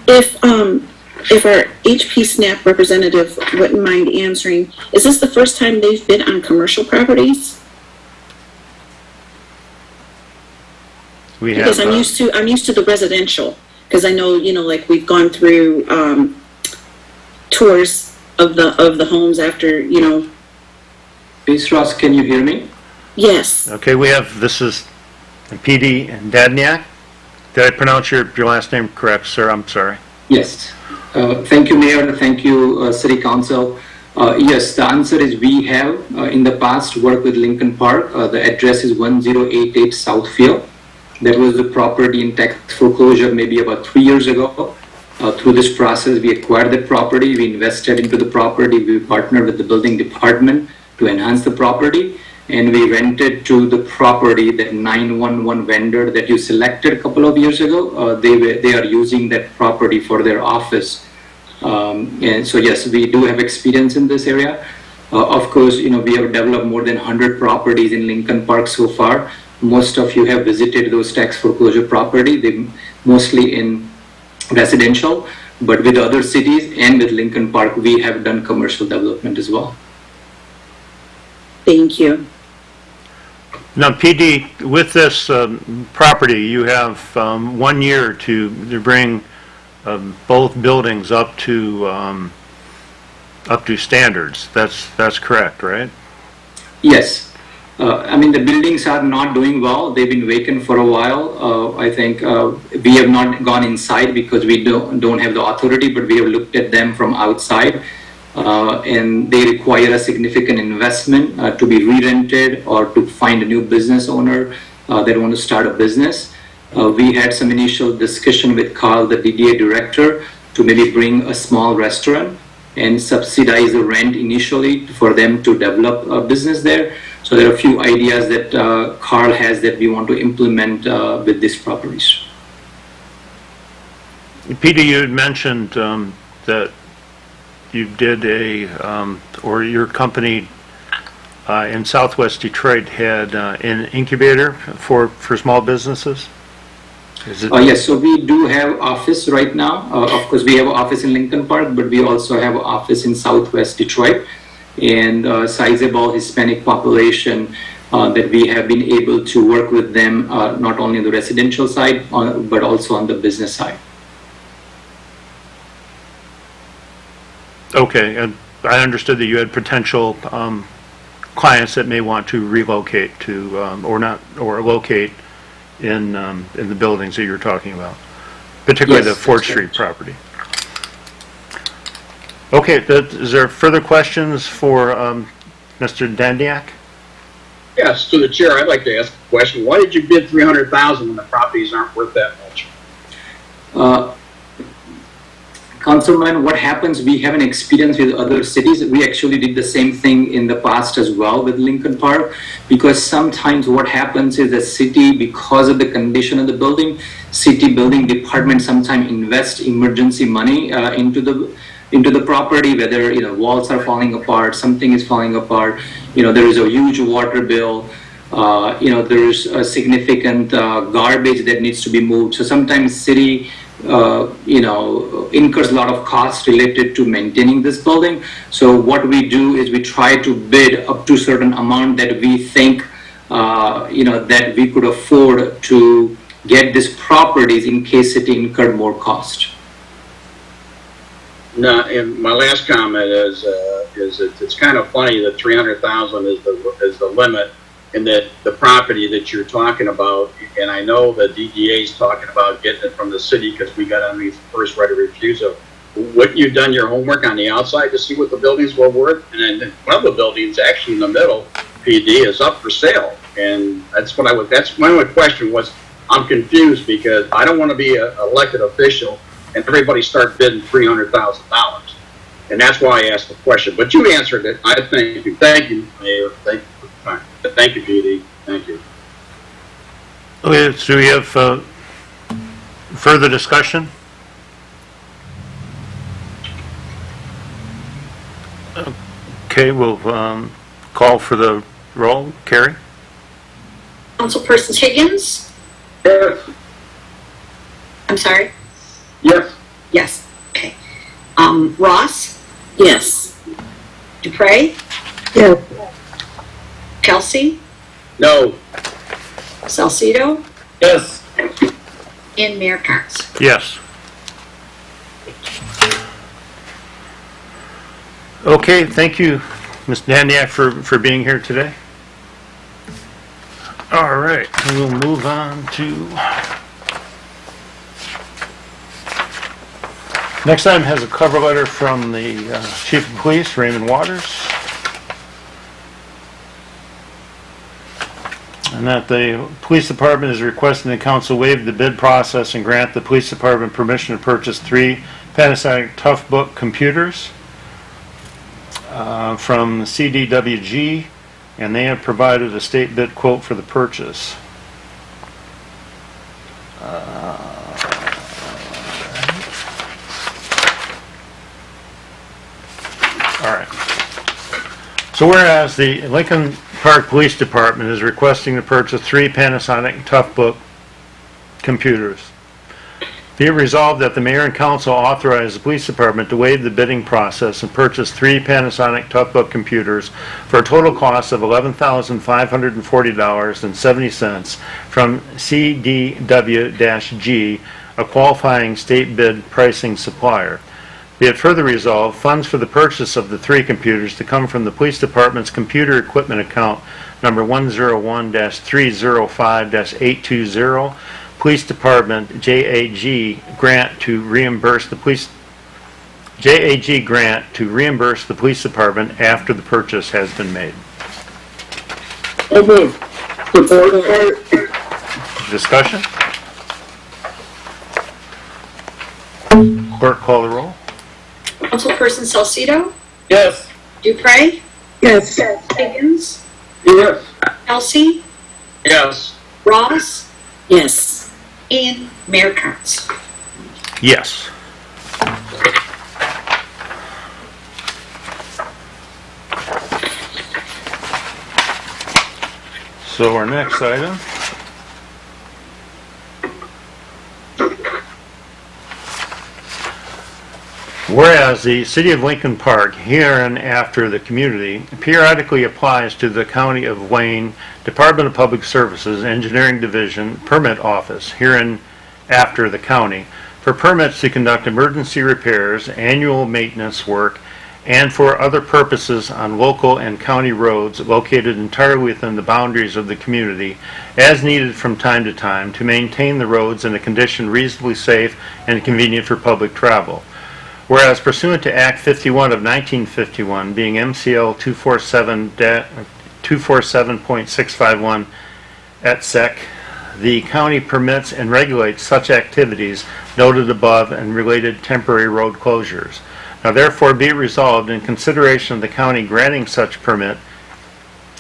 If our HP Snap representative wouldn't mind answering, is this the first time they've bid on commercial properties? Because I'm used to the residential, because I know, like we've gone through tours of the homes after, Ms. Ross, can you hear me? Yes. Okay, this is PD and Dadniak. Did I pronounce your last name correct, sir? I'm sorry. Yes. Thank you, Mayor. Thank you, City Council. Yes, the answer is we have in the past worked with Lincoln Park. The address is 1088 Southfield. That was the property in tax foreclosure maybe about 3 years ago. Through this process, we acquired the property. We invested into the property. We partnered with the building department to enhance the property, and we rented to the property that 911 vendor that you selected a couple of years ago. They are using that property for their office, and so yes, we do have experience in this area. Of course, we have developed more than 100 properties in Lincoln Park so far. Most of you have visited those tax foreclosure property. They mostly in residential, but with other cities and with Lincoln Park, we have done commercial development as well. Thank you. Now, PD, with this property, you have 1 year to bring both buildings up to standards. That's correct, right? Yes. I mean, the buildings are not doing well. They've been vacant for a while. I think we have not gone inside because we don't have the authority, but we have looked at them from outside. And they require a significant investment to be re-rented or to find a new business owner that want to start a business. We had some initial discussion with Carl, the DDA director, to maybe bring a small restaurant and subsidize the rent initially for them to develop a business there. So there are a few ideas that Carl has that we want to implement with these properties. Peter, you had mentioned that you did or your company in Southwest Detroit had an incubator for small businesses? Yes, so we do have office right now. Of course, we have an office in Lincoln Park, but we also have an office in Southwest Detroit, and sizable Hispanic population that we have been able to work with them, not only on the residential side, but also on the business side. Okay, and I understood that you had potential clients that may want to relocate to, or locate in the buildings that you're talking about, particularly Yes, the 4th that's Street correct. property. Okay, is there further questions for Mr. Dandiak? Yes, to the chair, I'd like to ask a question. Why did you bid $300,000 when the properties aren't worth that much? Councilman, what happens, we have an experience with other cities. We actually did the same thing in the past as well with Lincoln Park, because sometimes what happens is the city, because of the condition of the building, city building department sometimes invest emergency money into the property, whether, walls are falling apart, something is falling apart, there is a huge water bill, there is a significant garbage that needs to be moved. So sometimes city incurs a lot of costs related to maintaining this building. So what we do is we try to bid up to a certain amount that we think, that we could afford to get these properties in case it incurred more cost. No, and my last comment is it's kind of funny that 300,000 is the limit, and that the property that you're talking about, and I know the DDA is talking about getting it from the city because we got on the first right of refusal. Wouldn't you done your homework on the outside to see what the buildings were worth? And then one of the buildings actually in the middle, PD, is up for sale, and that's my only question was, I'm confused because I don't want to be an elected official and everybody start bidding $300,000. And that's why I asked the question. But you answered it. I thank you. Thank you, Mayor. Thank you for the time. Thank you, PD. Thank you. Okay, so we have further discussion? Okay, we'll call for the roll. Carrie? Councilperson Higgins? Yes. I'm sorry? Yes. Yes. Okay. Ross? Yes. Dupre? No. Kelsey? No. Salcido? Yes. And Mayor Carnes. Yes. Okay, thank you, Ms. Dandiak, for being here today. All right, we'll move on to... Next item has a cover letter from the Chief of Police, Raymond Waters. And that the Police Department is requesting the Council waive the bid process and grant the Police Department permission to purchase 3 Panasonic Toughbook computers from CDWG, and they have provided a state bid quote for the purchase. All right. So whereas the Lincoln Park Police Department is requesting to purchase 3 Panasonic Toughbook computers. Be it resolved that the mayor and council authorize the police department to waive the bidding process and purchase 3 Panasonic Toughbook computers for a total cost of $11,540.70 from CDW-G, a qualifying state bid pricing supplier. Be it further resolved, funds for the purchase of the 3 computers to come from the police department's computer equipment account number 101-305-820, Police Department JAG grant to reimburse the police department after the purchase has been made. So moved. Support. Discussion? Clerk, call the roll. Councilperson Salcido, Yes. Dupre, Yes. Higgins, Yes. Elsie, Yes. Ross, Yes. and Mayor Katz. Yes. So our next item whereas the City of Lincoln Park, hereinafter the community, periodically applies to the County of Wayne Department of Public Services Engineering Division Permit Office, hereinafter the county, for permits to conduct emergency repairs, annual maintenance work, and for other purposes on local and county roads located entirely within the boundaries of the community, as needed from time to time to maintain the roads in a condition reasonably safe and convenient for public travel. Whereas pursuant to Act 51 of 1951, being MCL 247.651 et sec, the county permits and regulates such activities noted above and related temporary road closures. Now therefore be it resolved, in consideration of the county granting such permit,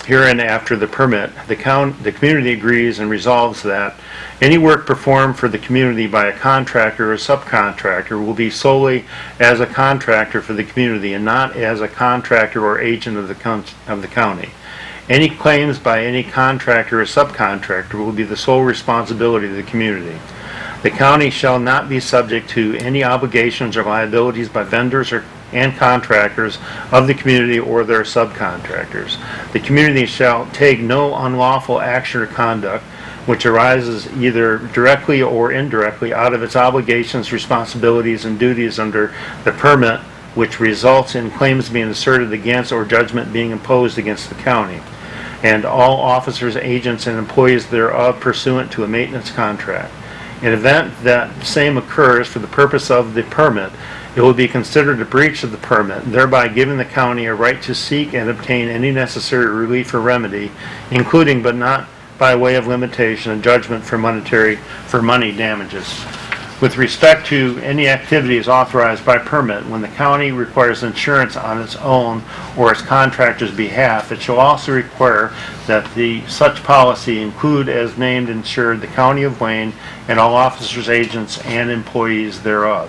hereinafter the permit, the community agrees and resolves that any work performed for the community by a contractor or subcontractor will be solely as a contractor for the community and not as a contractor or agent of the county. Any claims by any contractor or subcontractor will be the sole responsibility of the community. The county shall not be subject to any obligations or liabilities by vendors and contractors of the community or their subcontractors. The community shall take no unlawful action or conduct which arises either directly or indirectly out of its obligations, responsibilities, and duties under the permit, which results in claims being asserted against or judgment being imposed against the county, and all officers, agents, and employees thereof pursuant to a maintenance contract. In event that same occurs for the purpose of the permit, it will be considered a breach of the permit, thereby giving the county a right to seek and obtain any necessary relief or remedy, including but not by way of limitation, a judgment for money damages. With respect to any activities authorized by permit, when the county requires insurance on its own or its contractor's behalf, it shall also require that such policy include as named insured the County of Wayne and all officers, agents, and employees thereof.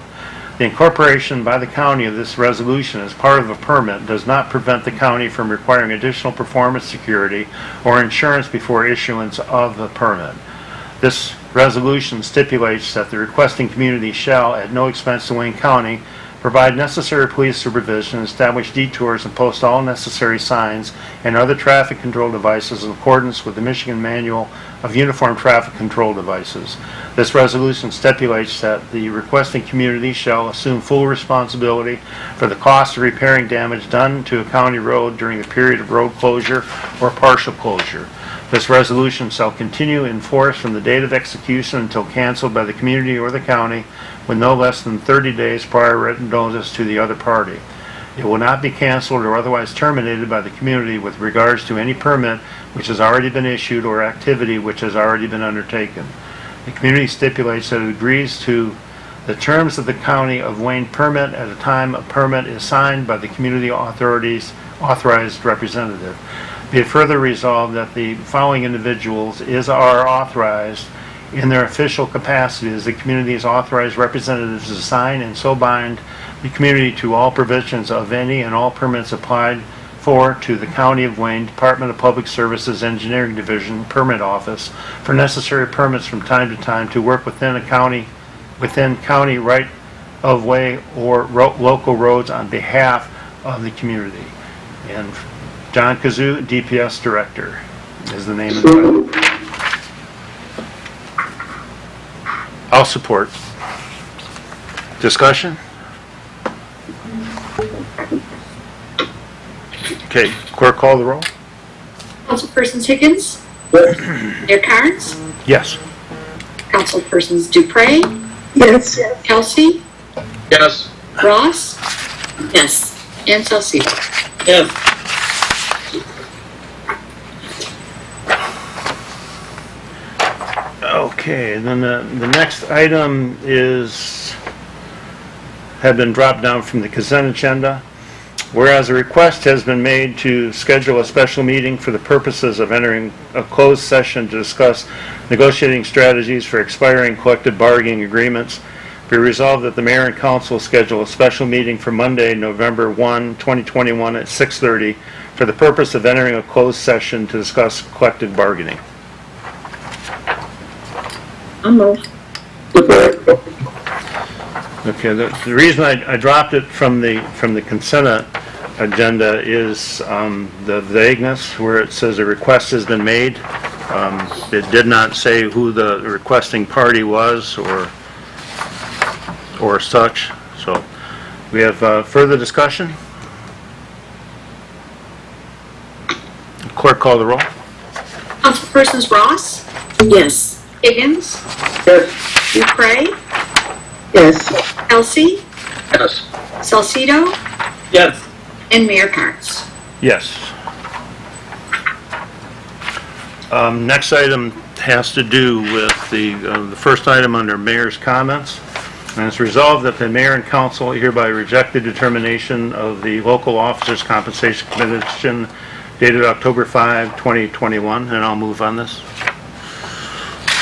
The incorporation by the county of this resolution as part of a permit does not prevent the county from requiring additional performance security or insurance before issuance of the permit. This resolution stipulates that the requesting community shall, at no expense to Wayne County, provide necessary police supervision, establish detours, and post all necessary signs and other traffic control devices in accordance with the Michigan Manual of Uniform Traffic Control Devices. This resolution stipulates that the requesting community shall assume full responsibility for the cost of repairing damage done to a county road during the period of road closure or partial closure. This resolution shall continue in force from the date of execution until canceled by the community or the county with no less than 30 days prior written notice to the other party. It will not be canceled or otherwise terminated by the community with regards to any permit which has already been issued or activity which has already been undertaken. The community stipulates that it agrees to the terms of the County of Wayne permit at a time a permit is signed by the community authorities authorized representative. Be it further resolved that the following individuals are authorized in their official capacity as the community's authorized representatives to sign and so bind the community to all provisions of any and all permits applied for to the County of Wayne Department of Public Services Engineering Division Permit Office for necessary permits from time to time to work within a county within county right-of-way or local roads on behalf of the community. And John Kazoo, DPS Director, is the name of the title. I'll support. Discussion? Okay, clerk, call the roll. Councilpersons Higgins? Mayor Carnes? Yes. Councilpersons Dupre? Yes. Kelsey? Yes. Ross? Yes. And Salcedo. Yes. Okay, and then the next item had been dropped down from the consent agenda. Whereas a request has been made to schedule a special meeting for the purposes of entering a closed session to discuss negotiating strategies for expiring collective bargaining agreements, be resolved that the mayor and council schedule a special meeting for Monday, November 1, 2021 at 6:30 for the purpose of entering a closed session to discuss collective bargaining. I'll move. Okay, the reason I dropped it from the consent agenda is the vagueness where it says a request has been made. It did not say who the requesting party was or such. So we have further discussion. Clerk, call the roll. Councilpersons Ross? Yes. Higgins? Yes. Dupre? Yes. Kelsey? Yes. Salcedo? Yes. And Mayor Carnes. Yes. Next item has to do with the first item under mayor's comments. And it's resolved that the mayor and council hereby reject the determination of the local officers' compensation commission dated October 5, 2021. And I'll move on this.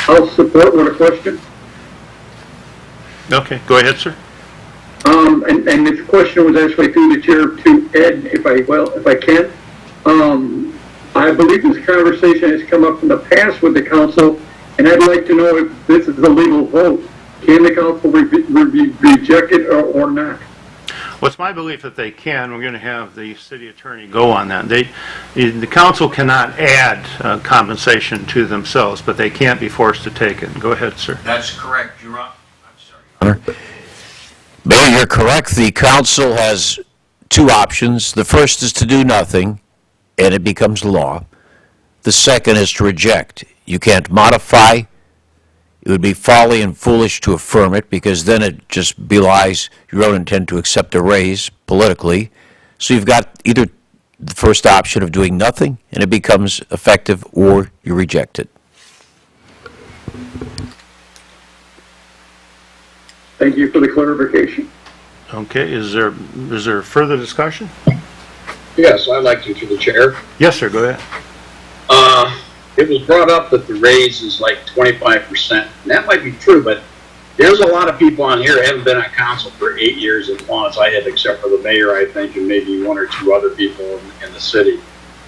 I'll support with a question. Okay, go ahead, sir. And this question was actually through the chair to Ed, if I can. I believe this conversation has come up in the past with the council, and I'd like to know if this is a legal vote. Can the council reject it or not? Well, it's my belief that they can. We're going to have the city attorney go on that. The council cannot add compensation to themselves, but they can't be forced to take it. Go ahead, sir. That's correct, Your Honor. Mayor, you're correct. The council has two options. The first is to do nothing, and it becomes law. The second is to reject. You can't modify. It would be folly and foolish to affirm it, because then it just belies your own intent to accept a raise politically. So you've got either the first option of doing nothing, and it becomes effective, or you reject it. Thank you for the clarification. Okay, is there further discussion? Yes, I'd like to, through the chair. Yes, sir, go ahead. It was brought up that the raise is like 25%, and that might be true, but there's a lot of people on here who haven't been on council for 8 years as long as I have, except for the mayor, I think, and maybe one or two other people in the city.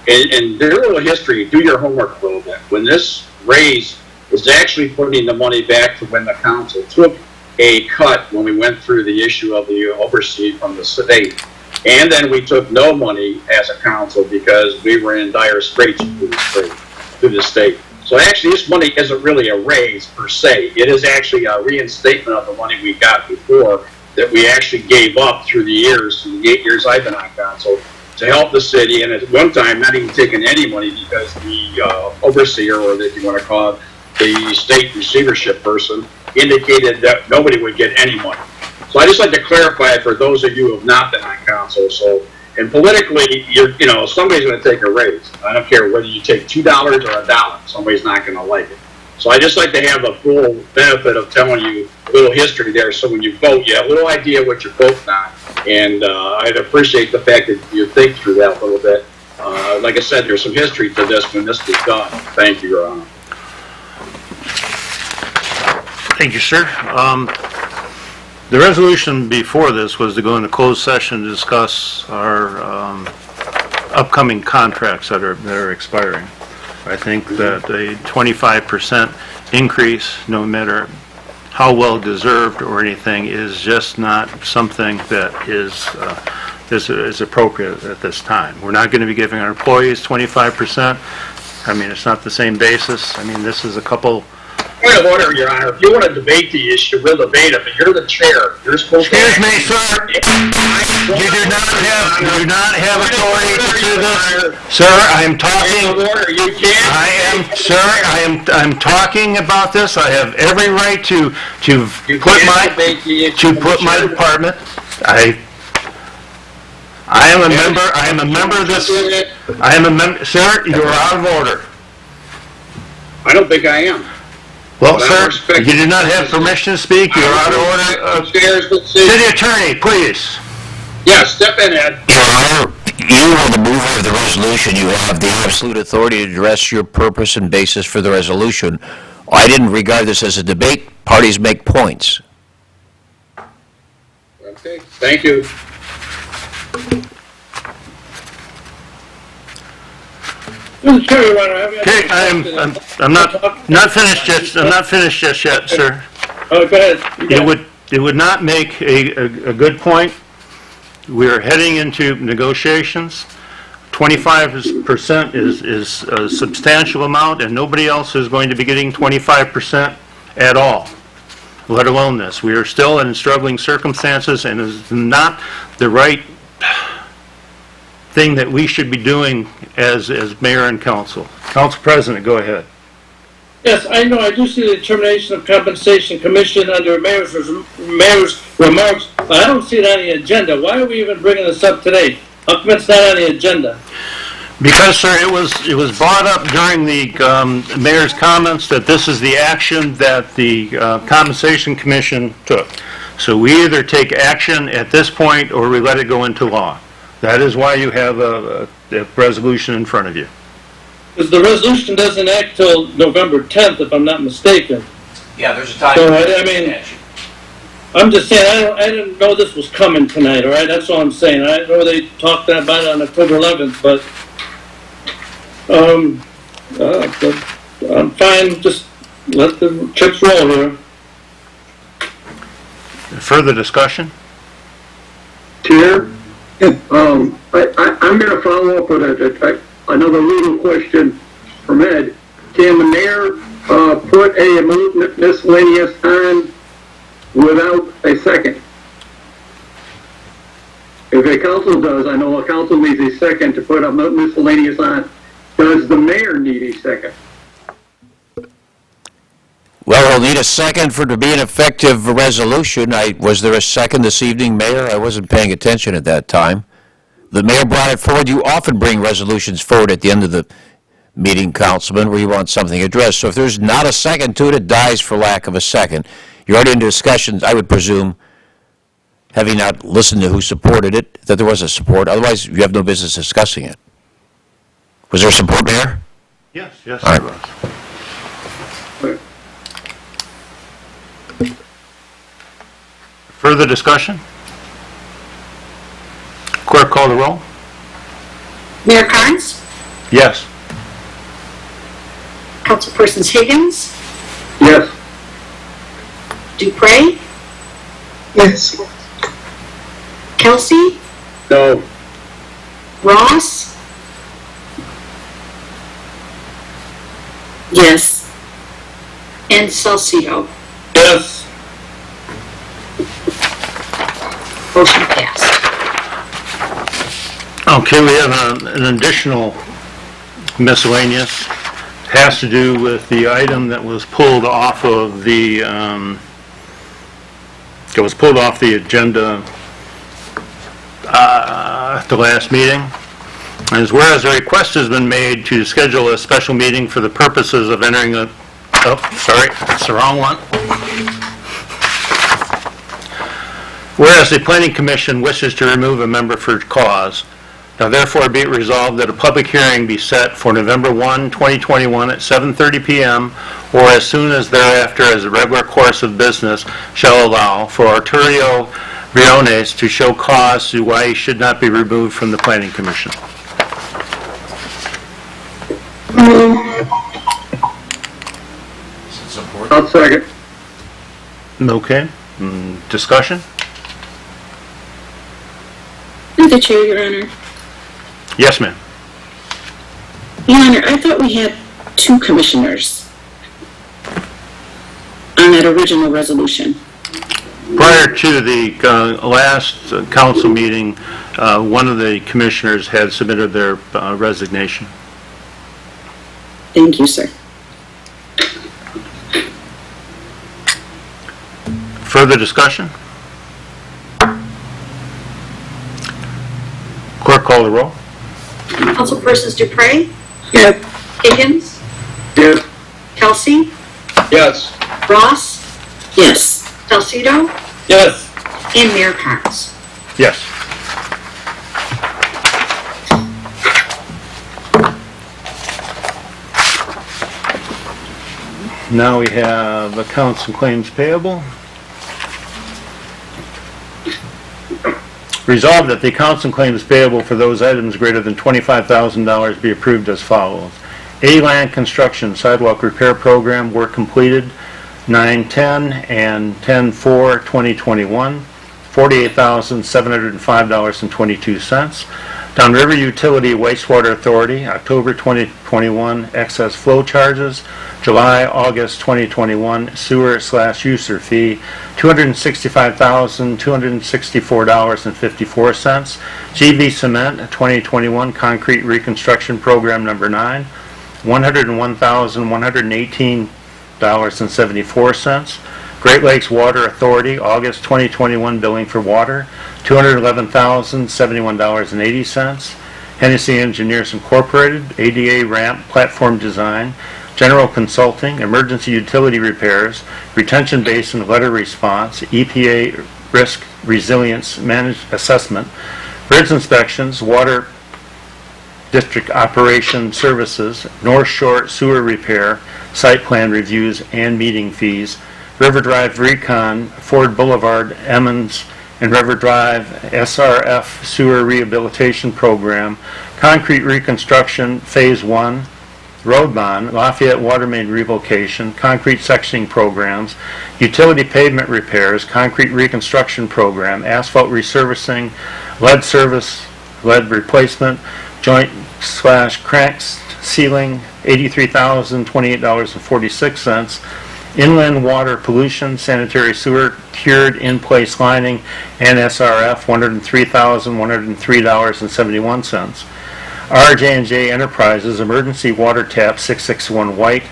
And their little history, do your homework a little bit. When this raise is actually putting the money back to when the council took a cut when we went through the issue of the oversee from the state. And then we took no money as a council because we were in dire straits through the state. So actually this money isn't really a raise per se. It is actually a reinstatement of the money we got before that we actually gave up through the years, through the 8 years I've been on council, to help the city. And at one time, not even taking any money because the overseer, or if you want to call it, the state receivership person, indicated that nobody would get any money. So I just like to clarify for those of you who have not been on council. So, and politically, somebody's going to take a raise. I don't care whether you take $2 or $1. Somebody's not going to like it. So I just like to have the full benefit of telling you a little history there. So when you vote, you have a little idea what you're voting on. And I'd appreciate the fact that you think through that a little bit. Like I said, there's some history to this when this was done. Thank you, Your Honor. Thank you, sir. The resolution before this was to go into closed session to discuss our upcoming contracts that are expiring. I think that a 25% increase, no matter how well deserved or anything is just not something that is appropriate at this time. We're not going to be giving our employees 25%. I mean, it's not the same basis. I mean, this is a couple. Point of order, Your Honor. If you want to debate the issue, we'll debate it, but you're the chair. You're supposed to... Excuse me, sir. You do not have authority to do this. Sir, I am talking. Point of order, you can't... I'm talking about this. I have every right to put my department. I am a member of this. Sir, you're out of order. I don't think I am. Well, sir, you do not have permission to speak. You're out of order. City Attorney, please. Yes, step in, Ed. Your Honor, you are the mover of the resolution. You have the absolute authority to address your purpose and basis for the resolution. I didn't regard this as a debate. Parties make points. Okay, thank you. Okay, I'm not finished yet. I'm not finished just yet, sir. Oh, go ahead. It would not make a good point. We are heading into negotiations. 25% is a substantial amount, and nobody else is going to be getting 25% at all, let alone this. We are still in struggling circumstances, and it's not the right thing that we should be doing as mayor and council. Council President, go ahead. Yes, I know, I do see the determination of compensation commission under mayor's remarks, but I don't see it on the agenda. Why are we even bringing this up today? How come it's not on the agenda? Because, sir, it was brought up during the mayor's comments that this is the action that the compensation commission took. So we either take action at this point or we let it go into law. That is why you have a resolution in front of you. Because the resolution doesn't act till November 10th, if I'm not mistaken. Yeah, there's a time. So, I mean, I'm just saying, I didn't know this was coming tonight, all right? That's all I'm saying. I know they talked about it on October 11th, but I'm fine. Just let the chips roll here. Further discussion? Chair, I'm going to follow up with another legal question from Ed. Can the mayor put a miscellaneous on without a second? If a council does, I know a council needs a second to put a miscellaneous on. Does the mayor need a second? Well, we'll need a second for it to be an effective resolution. Was there a second this evening, Mayor? I wasn't paying attention at that time. The mayor brought it forward. You often bring resolutions forward at the end of the meeting, Councilman, where you want something addressed. So if there's not a second to it, it dies for lack of a second. You're already into discussions, I would presume, having not listened to who supported it, that there was a support. Otherwise, you have no business discussing it. Was there support, Mayor? Yes, All there right. was. Further discussion? Clerk, call the roll. Mayor Carnes, Yes. Councilpersons Higgins, Yes. Dupre, Yes. Kelsey, No. Ross, Yes. and Salcido. Yes. Motion passed. Okay, we have an additional miscellaneous. Has to do with the item that was pulled off of the, agenda at the last meeting. And as whereas a request has been made to schedule a special meeting for the purposes of entering a, sorry, that's the wrong one. Whereas the Planning Commission wishes to remove a member for cause, now therefore be it resolved that a public hearing be set for November 1, 2021 at 7:30 p.m. or as soon as thereafter as the regular course of business shall allow for Arturo Briones to show cause to why he should not be removed from the Planning Commission. Support. I'll second. Okay. Discussion? Through the chair, Your Honor. Yes, ma'am. Your Honor, I thought we had 2 commissioners on that original resolution. Prior to the last council meeting, one of the commissioners had submitted their resignation. Thank you, sir. Further discussion? Clerk, call the roll. Councilpersons Dupre, Yes. Higgins, Yes. Kelsey, Yes. Ross, Yes. Salcido, Yes. and Mayor Carnes. Yes. Now we have accounts and claims payable. Resolved that the accounts and claims payable for those items greater than $25,000 be approved as follows. A land construction sidewalk repair program work completed 9/10 and 10/4/2021, $48,705.22. Downriver Utility Wastewater Authority, October 2021 excess flow charges, July, August 2021 sewer/user fee, $265,264.54. GV Cement 2021 concrete reconstruction program number 9, $101,118.74. Great Lakes Water Authority, August 2021 billing for water, $211,071.80. Hennessy Engineers Incorporated, ADA ramp platform design, general consulting, emergency utility repairs, retention basin letter response, EPA risk resilience assessment, bridge inspections, water district operation services, North Shore sewer repair, site plan reviews and meeting fees, River Drive Recon, Ford Boulevard, Emmons, and River Drive SRF Sewer Rehabilitation Program, Concrete Reconstruction Phase 1, Road Bond, Lafayette Water Main Revocation, Concrete Sectioning Programs, Utility Pavement Repairs, Concrete Reconstruction Program, Asphalt Resurfacing, Lead Service, Lead Replacement, Joint/Crank Sealing, $83,028.46, Inland Water Pollution, Sanitary Sewer Cured In-Place Lining, and SRF, $103,103.71. RJ&J Enterprises, Emergency Water Tap 661 White,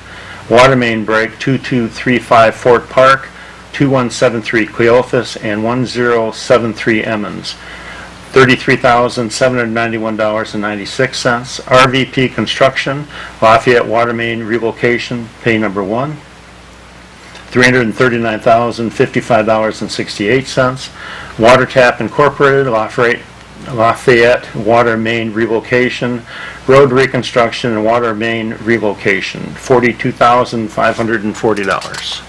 Water Main Break 2235 Fort Park, 2173 Cleophas, and 1073 Emmons, $33,791.96. RVP Construction, Lafayette Water Main Revocation, pay number 1, $339,055.68. Water Tap Incorporated, Lafayette Water Main Revocation, Road Reconstruction and Water Main Revocation, $42,540.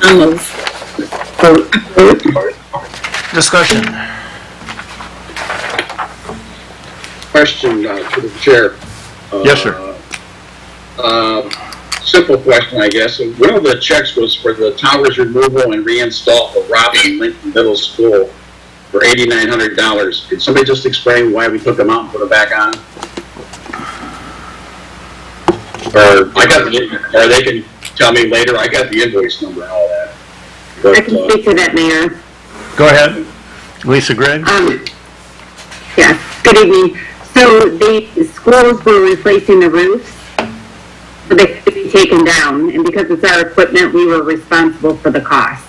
I'll move. Discussion. Question to the chair. Yes, sir. Simple question, I guess. One of the checks was for the towers removal and reinstall for Robin Lincoln Middle School for $8,900. Could somebody just explain why we took them out and put them back on? Or they can tell me later. I got the invoice number and all that. But, I can speak to that, Mayor. Go ahead. Lisa Gregg? Yes, good evening. So the schools were replacing the roofs, so they could be taken down, and because it's our equipment, we were responsible for the cost.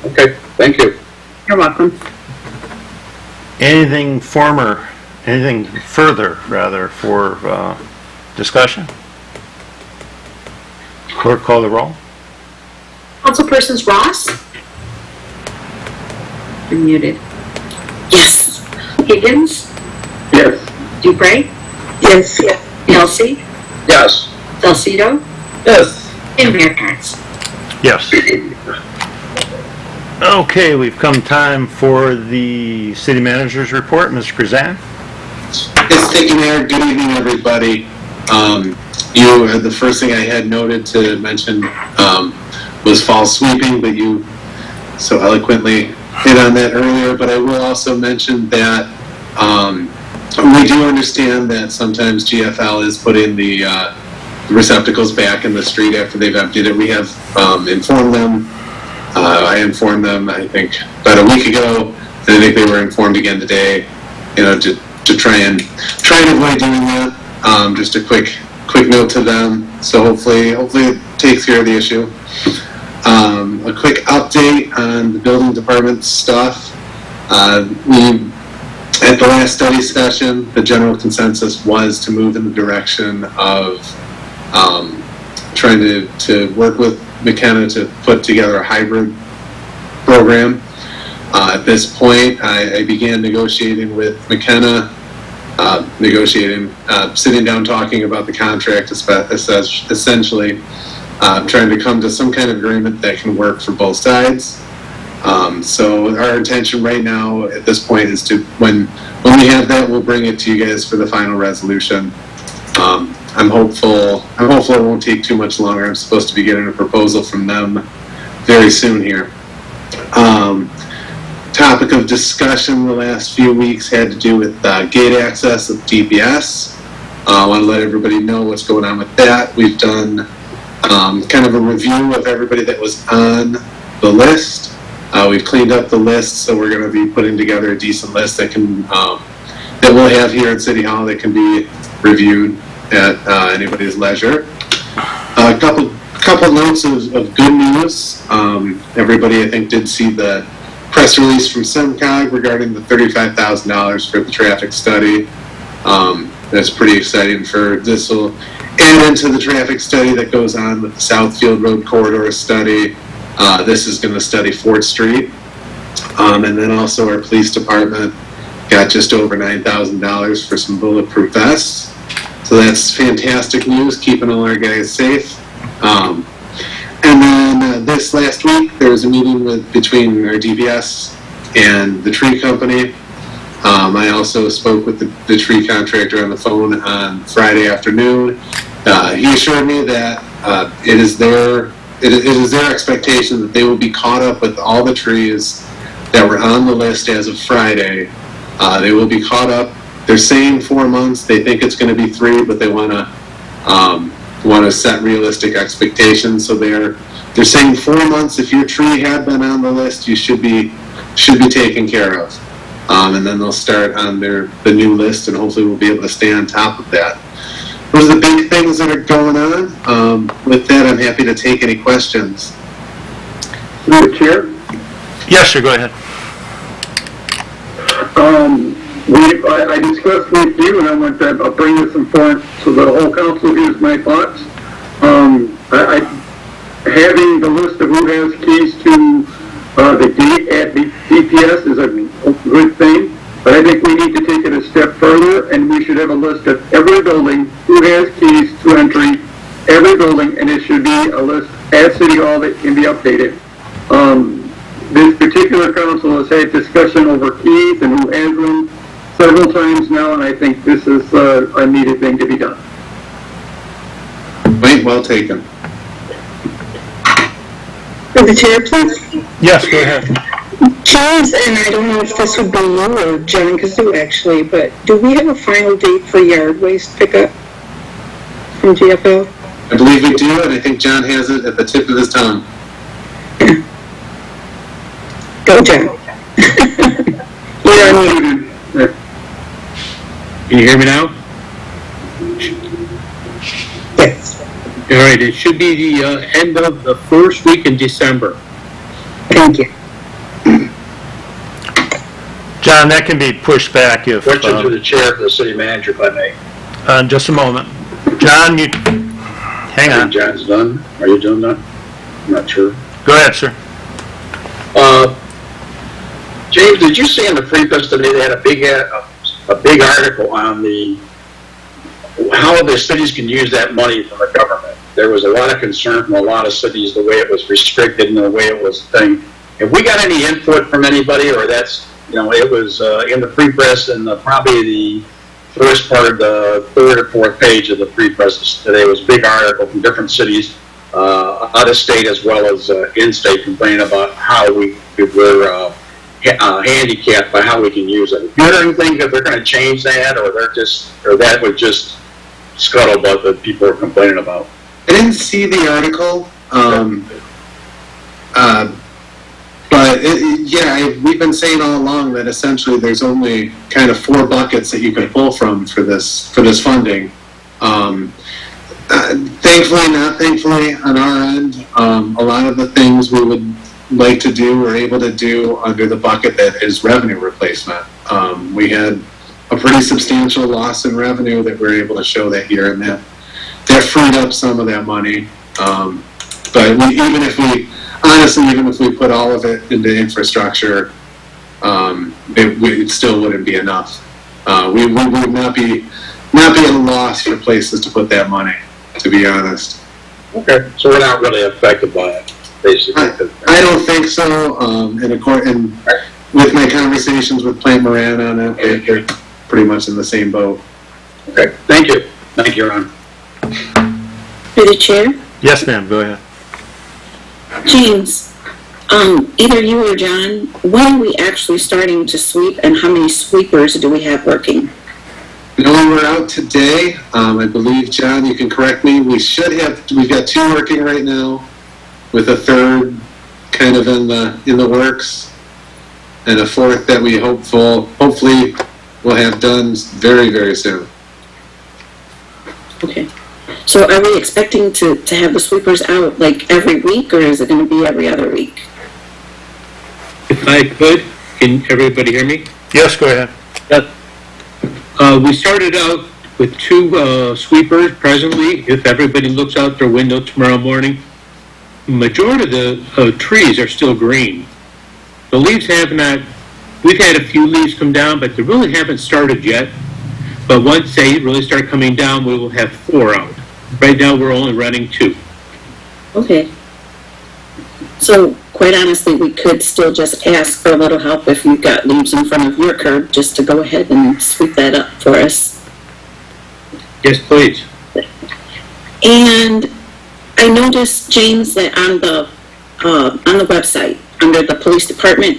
Okay, thank you. You're welcome. Anything further, for discussion? Clerk, call the roll. Councilpersons Ross, You're muted. Yes. Higgins, Yes. Dupre, Yes. Kelsey, Yes. Salcido, Yes. and Mayor Carnes. Yes. Okay, we've come time for the city manager's report. Mr. Krazan? Yes, thank you, Mayor. Good evening, everybody. The first thing I had noted to mention was fall sweeping, but you so eloquently hit on that earlier. But I will also mention that we do understand that sometimes GFL is putting the receptacles back in the street after they've emptied it. We have informed them. I informed them, I think, about a week ago, and I think they were informed again today, to try and avoid doing that. Just a quick note to them. So hopefully it takes care of the issue. A quick update on the building department stuff. At the last study session, the general consensus was to move in the direction of trying to work with McKenna to put together a hybrid program. At this point, I began negotiating with McKenna, sitting down talking about the contract, essentially trying to come to some kind of agreement that can work for both sides. So our intention right now at this point is to, when we have that, we'll bring it to you guys for the final resolution. I'm hopeful it won't take too much longer. I'm supposed to be getting a proposal from them very soon here. Topic of discussion the last few weeks had to do with gate access of DPS. I want to let everybody know what's going on with that. We've done kind of a review of everybody that was on the list. We've cleaned up the list, so we're going to be putting together a decent list that we'll have here at City Hall that can be reviewed at anybody's leisure. A couple notes of good news. Everybody, I think, did see the press release from SEMCOG regarding the $35,000 for the traffic study. That's pretty exciting. This will add into the traffic study that goes on with the Southfield Road Corridor study. This is going to study 4th Street. And then also our police department got just over $9,000 for some bulletproof vests. So that's fantastic news, keeping all our guys safe. And then this last week, there was a meeting between our DPS and the tree company. I also spoke with the tree contractor on the phone on Friday afternoon. He assured me that it is their expectation that they will be caught up with all the trees that were on the list as of Friday. They will be caught up. They're saying 4 months. They think it's going to be 3, but they want to set realistic expectations. So they're saying 4 months. If your tree had been on the list, you should be taken care of. And then they'll start on the new list, and hopefully we'll be able to stay on top of that. Those are the big things that are going on. With that, I'm happy to take any questions. Through the chair. Yes, sir, go ahead. I discussed with you, and I want to bring this in front so the whole council hears my thoughts. Having the list of who has keys to the gate at the DPS is a good thing, but I think we need to take it a step further, and we should have a list of every building who has keys to entry, every building, and it should be a list at City Hall that can be updated. This particular council has had discussion over keys and who has them several times now, and I think this is a needed thing to be done. Point well taken. For the chair, please. Yes, go ahead. James, and I don't know if this would be you or John Kazoo actually, but do we have a final date for yard waste pickup from GFL? I believe we do, and I think John has it at the tip of his tongue. Go, John. You're on mute. Can you hear me now? Yes. All right, it should be the end of the first week in December. Thank you. John, that can be pushed back if... Question to the chair for the city manager, if I may. Just a moment. John, hang on. John's done. Are you done? I'm not sure. Go ahead, sir. James, did you see in the Free Press today they had a big article on how the cities can use that money from the government? There was a lot of concern from a lot of cities the way it was restricted and the way it was thing. Have we got any input from anybody, or that's, it was in the Free Press and probably the first part of the 3rd or 4th page of the Free Press today was a big article from different cities out of state as well as in-state complaining about how we're handicapped by how we can use it. You don't think that they're going to change that, or that would just scuttlebutt that people are complaining about? I didn't see the article, but we've been saying all along that essentially there's only kind of 4 buckets that you can pull from for this funding. Thankfully, not thankfully, on our end, a lot of the things we would like to do, we're able to do under the bucket that is revenue replacement. We had a pretty substantial loss in revenue that we're able to show that year, and that freed up some of that money. But even if we put all of it into infrastructure, it still wouldn't be enough. We would not be at a loss for places to put that money, to be honest. Okay, so we're not really affected by it, basically. I don't think so. And with my conversations with Plant Moran on it, they're pretty much in the same boat. Okay, thank you. Thank you, Ron. Through the chair, Yes, ma'am, go ahead. James, either you or John, when are we actually starting to sweep, and how many sweepers do we have working? No, we're out today. I believe, John, you can correct me. We've got 2 working right now, with a 3rd kind of in the works, and a 4th that we hopefully will have done very, very soon. Okay. So are we expecting to have the sweepers out like every week, or is it going to be every other week? If I could, can everybody hear me? Yes, go ahead. We started out with 2 sweepers presently. If everybody looks out their window tomorrow morning, majority of the trees are still green. The leaves have not, we've had a few leaves come down, but they really haven't started yet. But once they really start coming down, we will have 4 out. Right now, we're only running 2. Okay. So, quite honestly, we could still just ask for a little help if you've got leaves in front of your curb, just to go ahead and sweep that up for us. Yes, please. And I noticed, James, that on the website, under the police department,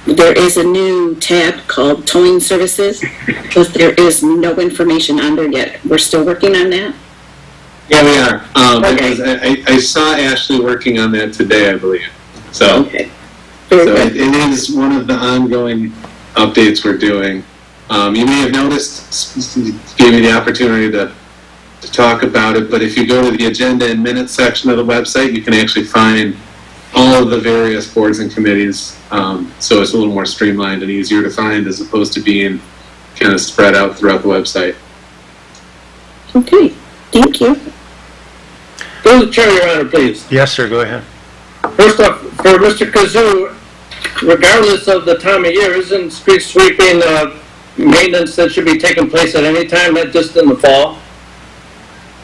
there is a new tab called towing services, but there is no information under yet. We're still working on that? Yeah, we are. I saw Ashley working on that today, I believe. So, okay. It is one of the ongoing updates we're doing. You may have noticed, gave me the opportunity to talk about it, but if you go to the agenda and minutes section of the website, you can actually find all of the various boards and committees. So it's a little more streamlined and easier to find as opposed to being kind of spread out throughout the website. Okay, thank you. Through the chair, Your Honor, please. Yes, sir, go ahead. First off, for Mr. Kazoo, regardless of the time of year, isn't street sweeping maintenance that should be taking place at any time, not just in the fall?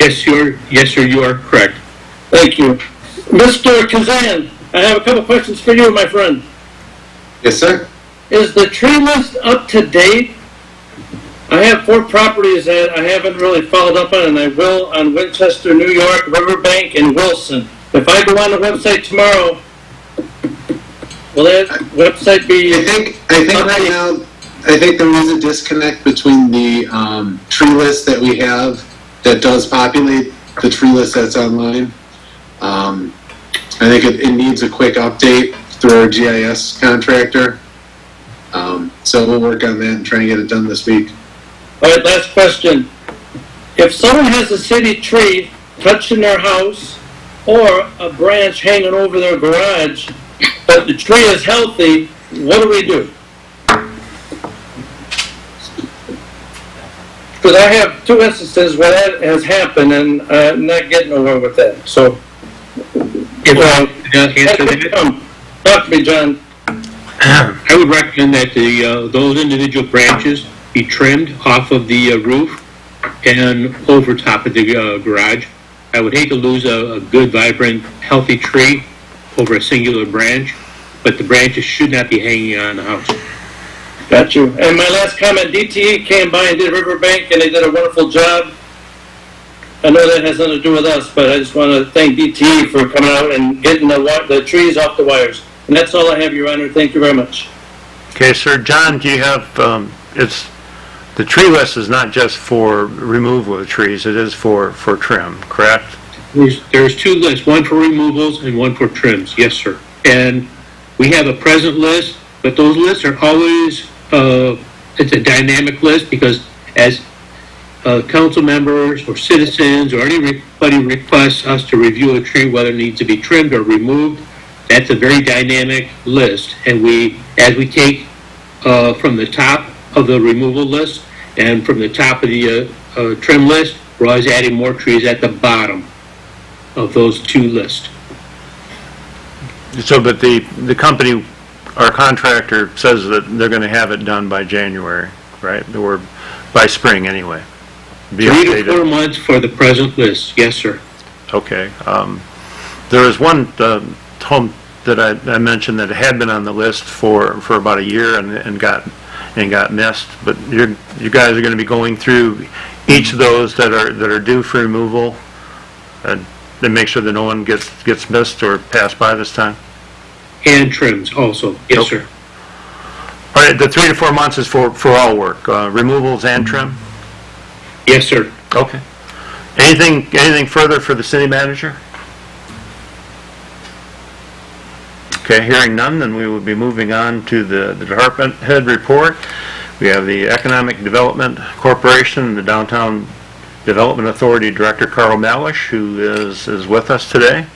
Yes, sir, you are correct. Thank you. Mr. Kazan, I have a couple questions for you, my friend. Yes, sir. Is the tree list up to date? I have 4 properties that I haven't really followed up on, and I will on Winchester, New York, Riverbank, and Wilson. If I go on the website tomorrow, will that website be... I think right now, I think there is a disconnect between the tree list that we have that does populate the tree list that's online. I think it needs a quick update through our GIS contractor. So we'll work on that and try and get it done this week. All right, last question. If someone has a city tree touching their house or a branch hanging over their garage, but the tree is healthy, what do we do? Because I have 2 instances where that has happened, and I'm not getting nowhere with that. So, talk to me, John. I would recommend that those individual branches be trimmed off of the roof and over top of the garage. I would hate to lose a good, vibrant, healthy tree over a singular branch, but the branches should not be hanging on the house. Got you. And my last comment, DTE came by and did Riverbank, and they did a wonderful job. I know that has nothing to do with us, but I just want to thank DTE for coming out and getting the trees off the wires. And that's all I have, Your Honor. Thank you very much. Okay, sir. John, do you have, the tree list is not just for removal of trees, it is for trim, correct? There's two lists, one for removals and one for trims, yes, sir. And we have a present list, but those lists are always, it's a dynamic list because as council members or citizens or anybody requests us to review a tree, whether it needs to be trimmed or removed, that's a very dynamic list. And as we take from the top of the removal list and from the top of the trim list, we're always adding more trees at the bottom of those two lists. So, but the company, our contractor says that they're going to have it done by January, right? Or by spring anyway. 3 to 4 months for the present list, yes, sir. Okay. There was one home that I mentioned that had been on the list for about a year and got missed. But you guys are going to be going through each of those that are due for removal and make sure that no one gets missed or passed by this time. And trims also, yes, sir. All right. The 3 to 4 months is for all work, removals and trim. Yes, sir. Okay. Anything further for the city manager? Okay, hearing none, then we will be moving on to the department head report. We have the Economic Development Corporation and the Downtown Development Authority Director, Carl Malish, who is with us today,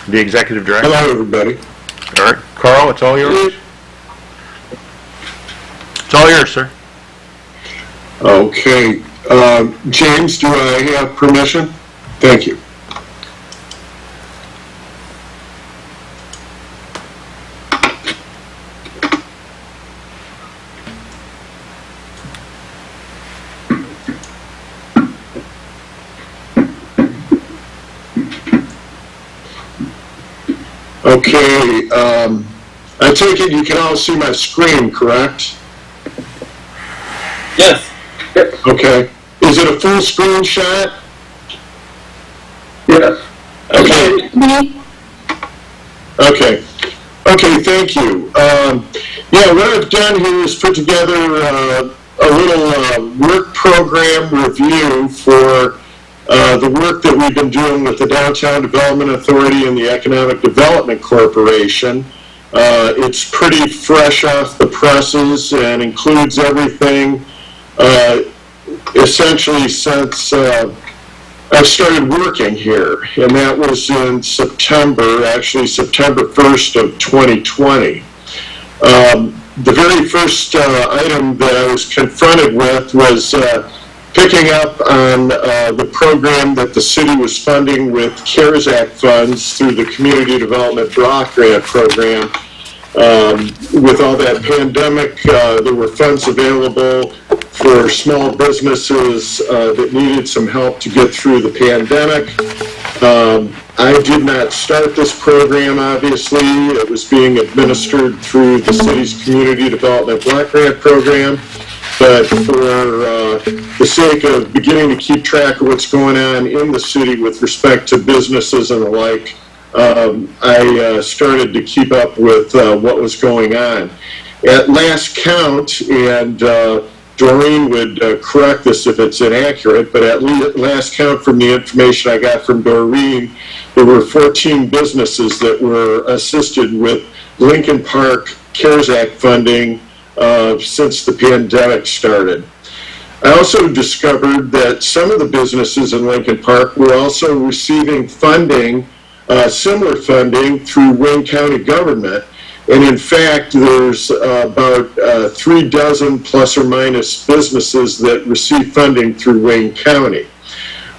the Executive Director. Hello, everybody. All right, Carl, it's all yours. It's all yours, sir. Okay. James, do I have permission? Thank you. Okay, I take it you can all see my screen, correct? Yes. Okay. Is it a full screen shot? Yes. Okay. Okay, thank you. Yeah, what I've done here is put together a little work program review for the work that we've been doing with the Downtown Development Authority and the Economic Development Corporation. It's pretty fresh off the presses and includes everything essentially since I've started working here, and that was in September, actually September 1st of 2020. The very first item that I was confronted with was picking up on the program that the city was funding with CARES Act funds through the Community Development Block Grant Program. With all that pandemic, there were funds available for small businesses that needed some help to get through the pandemic. I did not start this program, obviously. It was being administered through the city's Community Development Block Grant Program. But for the sake of beginning to keep track of what's going on in the city with respect to businesses and the like, I started to keep up with what was going on. At last count, and Doreen would correct this if it's inaccurate, but at last count from the information I got from Doreen, there were 14 businesses that were assisted with Lincoln Park CARES Act funding since the pandemic started. I also discovered that some of the businesses in Lincoln Park were also receiving funding, similar funding through Wayne County government. And in fact, there's about 3 dozen plus or minus businesses that receive funding through Wayne County.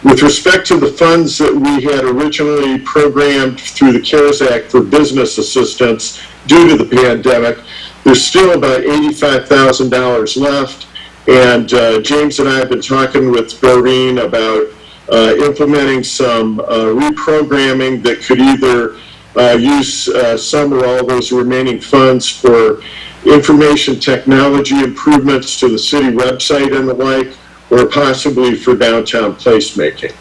With respect to the funds that we had originally programmed through the CARES Act for business assistance due to the pandemic, there's still about $85,000 left. And James and I have been talking with Doreen about implementing some reprogramming that could either use some or all those remaining funds for information technology improvements to the city website and the like, or possibly for downtown placemaking.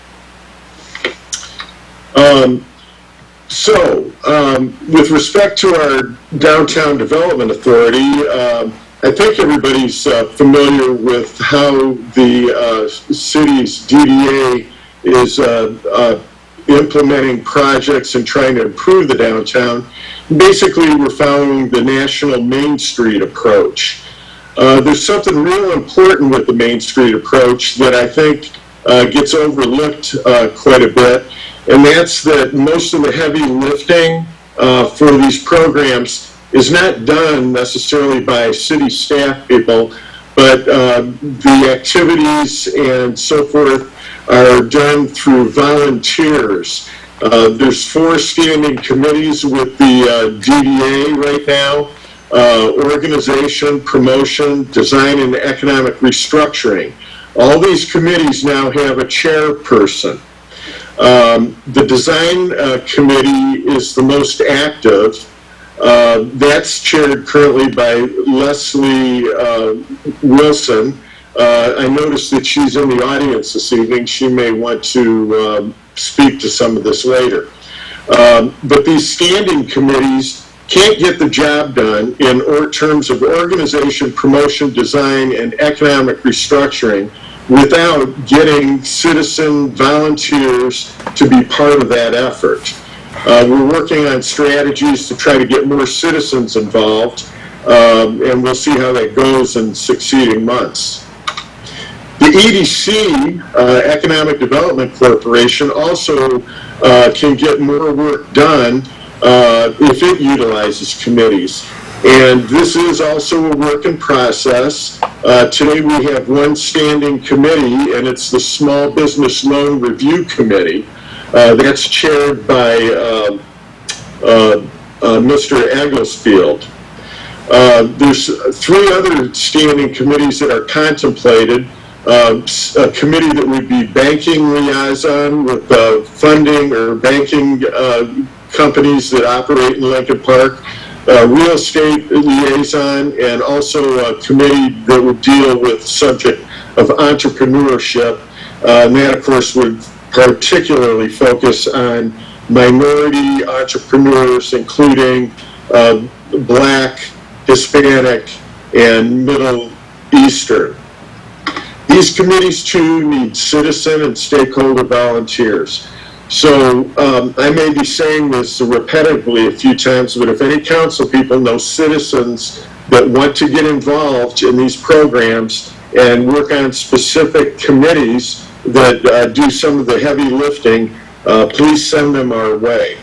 With respect to our Downtown Development Authority, I think everybody's familiar with how the city's DDA is implementing projects and trying to improve the downtown. Basically, we're following the national Main Street approach. There's something real important with the Main Street approach that I think gets overlooked quite a bit, and that's that most of the heavy lifting for these programs is not done necessarily by city staff people, but the activities and so forth are done through volunteers. There's 4 standing committees with the DDA right now: organization, promotion, design, and economic restructuring. All these committees now have a chairperson. The design committee is the most active. That's chaired currently by Leslie Wilson. I noticed that she's in the audience this evening. She may want to speak to some of this later. But these standing committees can't get the job done in terms of organization, promotion, design, and economic restructuring without getting citizen volunteers to be part of that effort. We're working on strategies to try to get more citizens involved, and we'll see how that goes in succeeding months. The EDC, Economic Development Corporation, also can get more work done if it utilizes committees. And this is also a work in process. Today we have one standing committee, and it's the Small Business Loan Review Committee. That's chaired by Mr. Egglesfield. There's 3 other standing committees that are contemplated. A committee that would be banking liaison with funding or banking companies that operate in Lincoln Park, real estate liaison, and also a committee that would deal with the subject of entrepreneurship. And that, of course, would particularly focus on minority entrepreneurs, including Black, Hispanic, and Middle Eastern. These committees, too, need citizen and stakeholder volunteers. So I may be saying this repetitively a few times, but if any council people know citizens that want to get involved in these programs and work on specific committees that do some of the heavy lifting, please send them our way.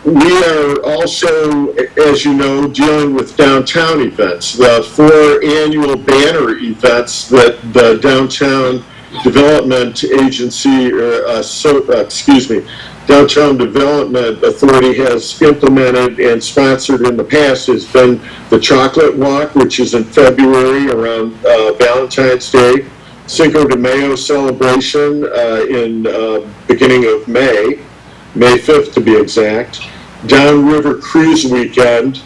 We are also, as you know, dealing with downtown events. The 4 annual banner events that the Downtown Development Agency, Downtown Development Authority has implemented and sponsored in the past has been the Chocolate Walk, which is in February around Valentine's Day, Cinco de Mayo celebration in beginning of May 5th to be exact, Downriver Cruise Weekend,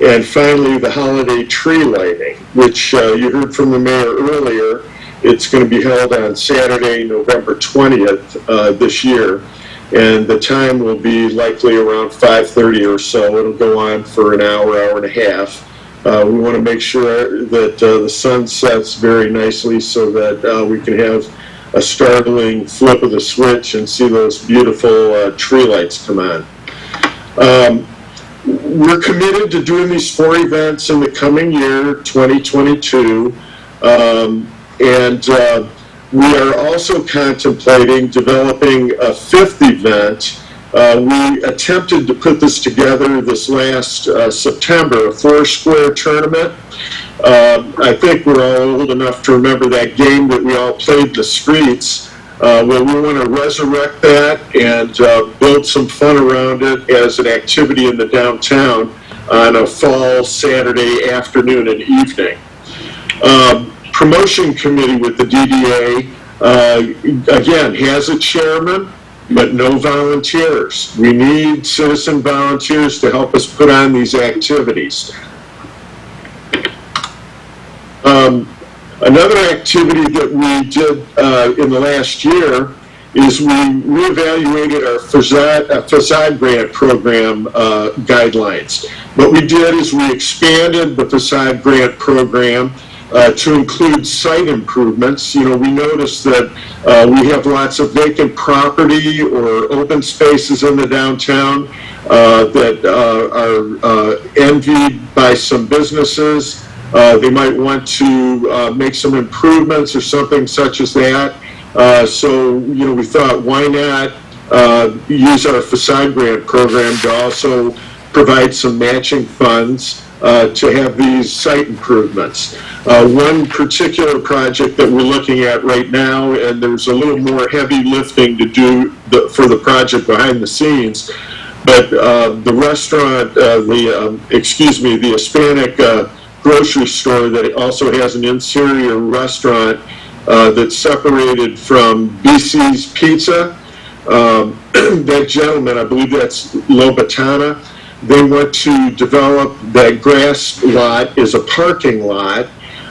and finally the holiday tree lighting, which you heard from the mayor earlier. It's going to be held on Saturday, November 20th this year, and the time will be likely around 5:30 or so. It'll go on for an hour, hour and a half. We want to make sure that the sun sets very nicely so that we can have a startling flip of the switch and see those beautiful tree lights come on. We're committed to doing these 4 events in the coming year, 2022, and we are also contemplating developing a 5th event. We attempted to put this together this last September, a 4-square tournament. I think we're all old enough to remember that game that we all played in the streets. Well, we want to resurrect that and build some fun around it as an activity in the downtown on a fall Saturday afternoon and evening. Promotion committee with the DDA, again, has a chairman, but no volunteers. We need citizen volunteers to help us put on these activities. Another activity that we did in the last year is we reevaluated our facade grant program guidelines. What we did is we expanded the facade grant program to include site improvements. You know, we noticed that we have lots of vacant property or open spaces in the downtown that are envied by some businesses. They might want to make some improvements or something such as that. So, you know, we thought, why not use our facade grant program to also provide some matching funds to have these site improvements. One particular project that we're looking at right now, and there's a little more heavy lifting to do for the project behind the scenes, but the restaurant, the Hispanic grocery store that also has an interior restaurant that's separated from BC's Pizza. That gentleman, I believe that's Lobatana, they want to develop that grass lot as a parking lot.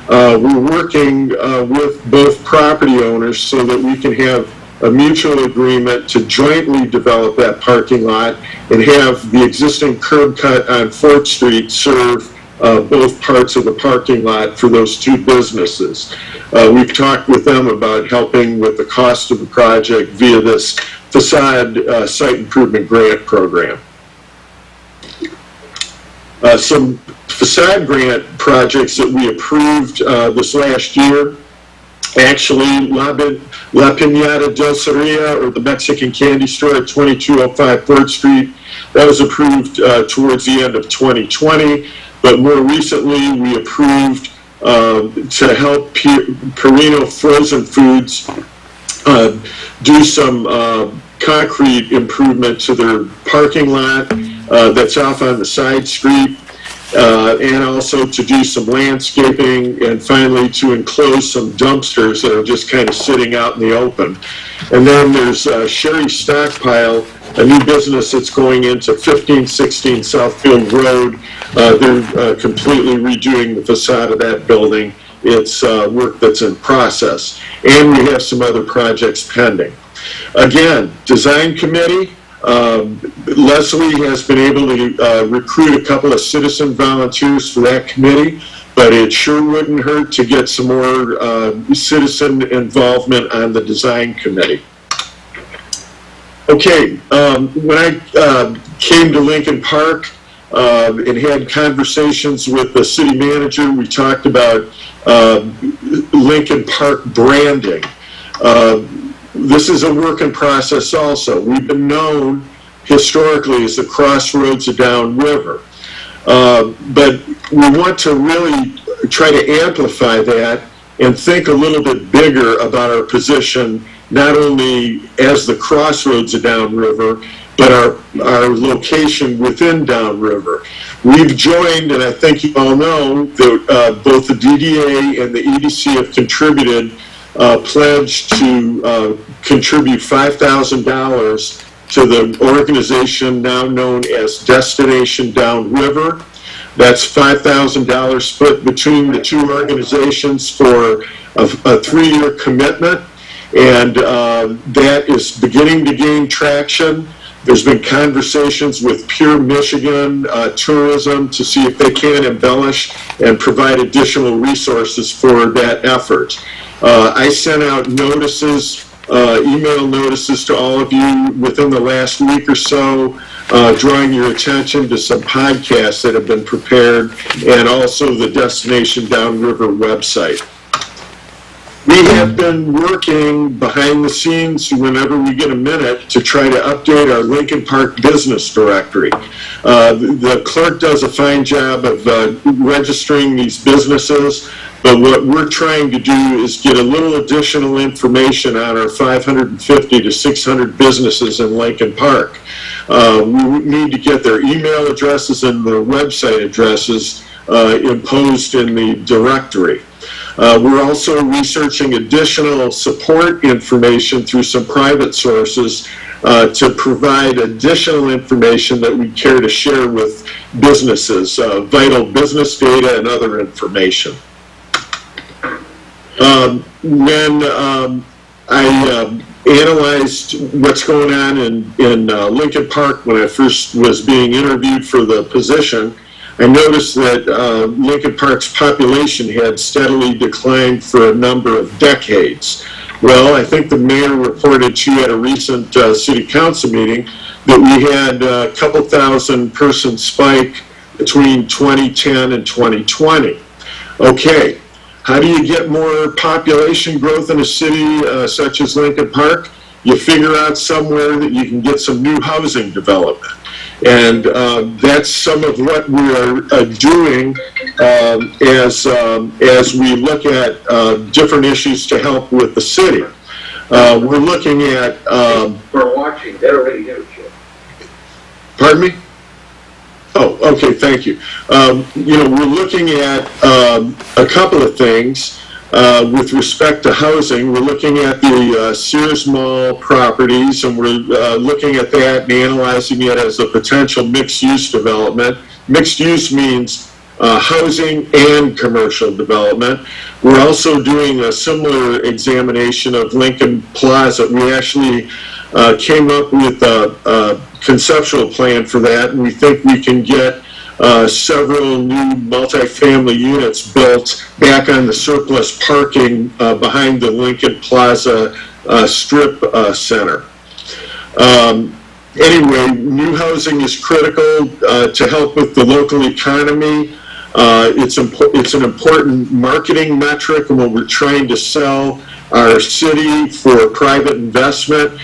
We're working with both property owners so that we can have a mutual agreement to jointly develop that parking lot and have the existing curb cut on 4th Street serve both parts of the parking lot for those two businesses. We've talked with them about helping with the cost of the project via this facade site improvement grant program. Some facade grant projects that we approved this last year, actually La Piñata Dulceria, or the Mexican candy store at 2205 4th Street, that was approved towards the end of 2020. But more recently, we approved to help Perino Frozen Foods do some concrete improvement to their parking lot that's off on the side street, and also to do some landscaping, and finally to enclose some dumpsters that are just kind of sitting out in the open. And then there's Sherry Stockpile, a new business that's going into 1516 Southfield Road. They're completely redoing the facade of that building. It's work that's in process. And we have some other projects pending. Again, design committee, Leslie has been able to recruit a couple of citizen volunteers for that committee, but it sure wouldn't hurt to get some more citizen involvement on the design committee. Okay, when I came to Lincoln Park and had conversations with the city manager, we talked about Lincoln Park branding. This is a work in process also. We've been known historically as the crossroads of downriver. But we want to really try to amplify that and think a little bit bigger about our position, not only as the crossroads of downriver, but our location within downriver. We've joined, and I think you all know, that both the DDA and the EDC have contributed pledge to contribute $5,000 to the organization now known as Destination Downriver. That's $5,000 split between the two organizations for a 3-year commitment, and that is beginning to gain traction. There's been conversations with Pure Michigan Tourism to see if they can embellish and provide additional resources for that effort. I sent out notices, email notices to all of you within the last week or so, drawing your attention to some podcasts that have been prepared, and also the Destination Downriver website. We have been working behind the scenes whenever we get a minute to try to update our Lincoln Park business directory. The clerk does a fine job of registering these businesses, but what we're trying to do is get a little additional information on our 550 to 600 businesses in Lincoln Park. We need to get their email addresses and their website addresses imposed in the directory. We're also researching additional support information through some private sources to provide additional information that we care to share with businesses, vital business data and other information. When I analyzed what's going on in Lincoln Park when I first was being interviewed for the position. I noticed that Lincoln Park's population had steadily declined for a number of decades. Well, I think the mayor reported she had a recent city council meeting that we had a couple thousand person spike between 2010 and 2020. Okay, how do you get more population growth in a city such as Lincoln Park? You figure out somewhere that you can get some new housing development. And that's some of what we are doing as we look at different issues to help with the city. We're looking at... We're watching, they already get a show. Pardon me? Oh, okay, thank you. We're looking at a couple of things with respect to housing. We're looking at the Sears Mall properties, and we're looking at that and analyzing it as a potential mixed-use development. Mixed use means housing and commercial development. We're also doing a similar examination of Lincoln Plaza. We actually came up with a conceptual plan for that, and we think we can get several new multifamily units built back on the surplus parking behind the Lincoln Plaza strip center. Anyway, new housing is critical to help with the local economy. It's an important marketing metric when we're trying to sell our city for private investment.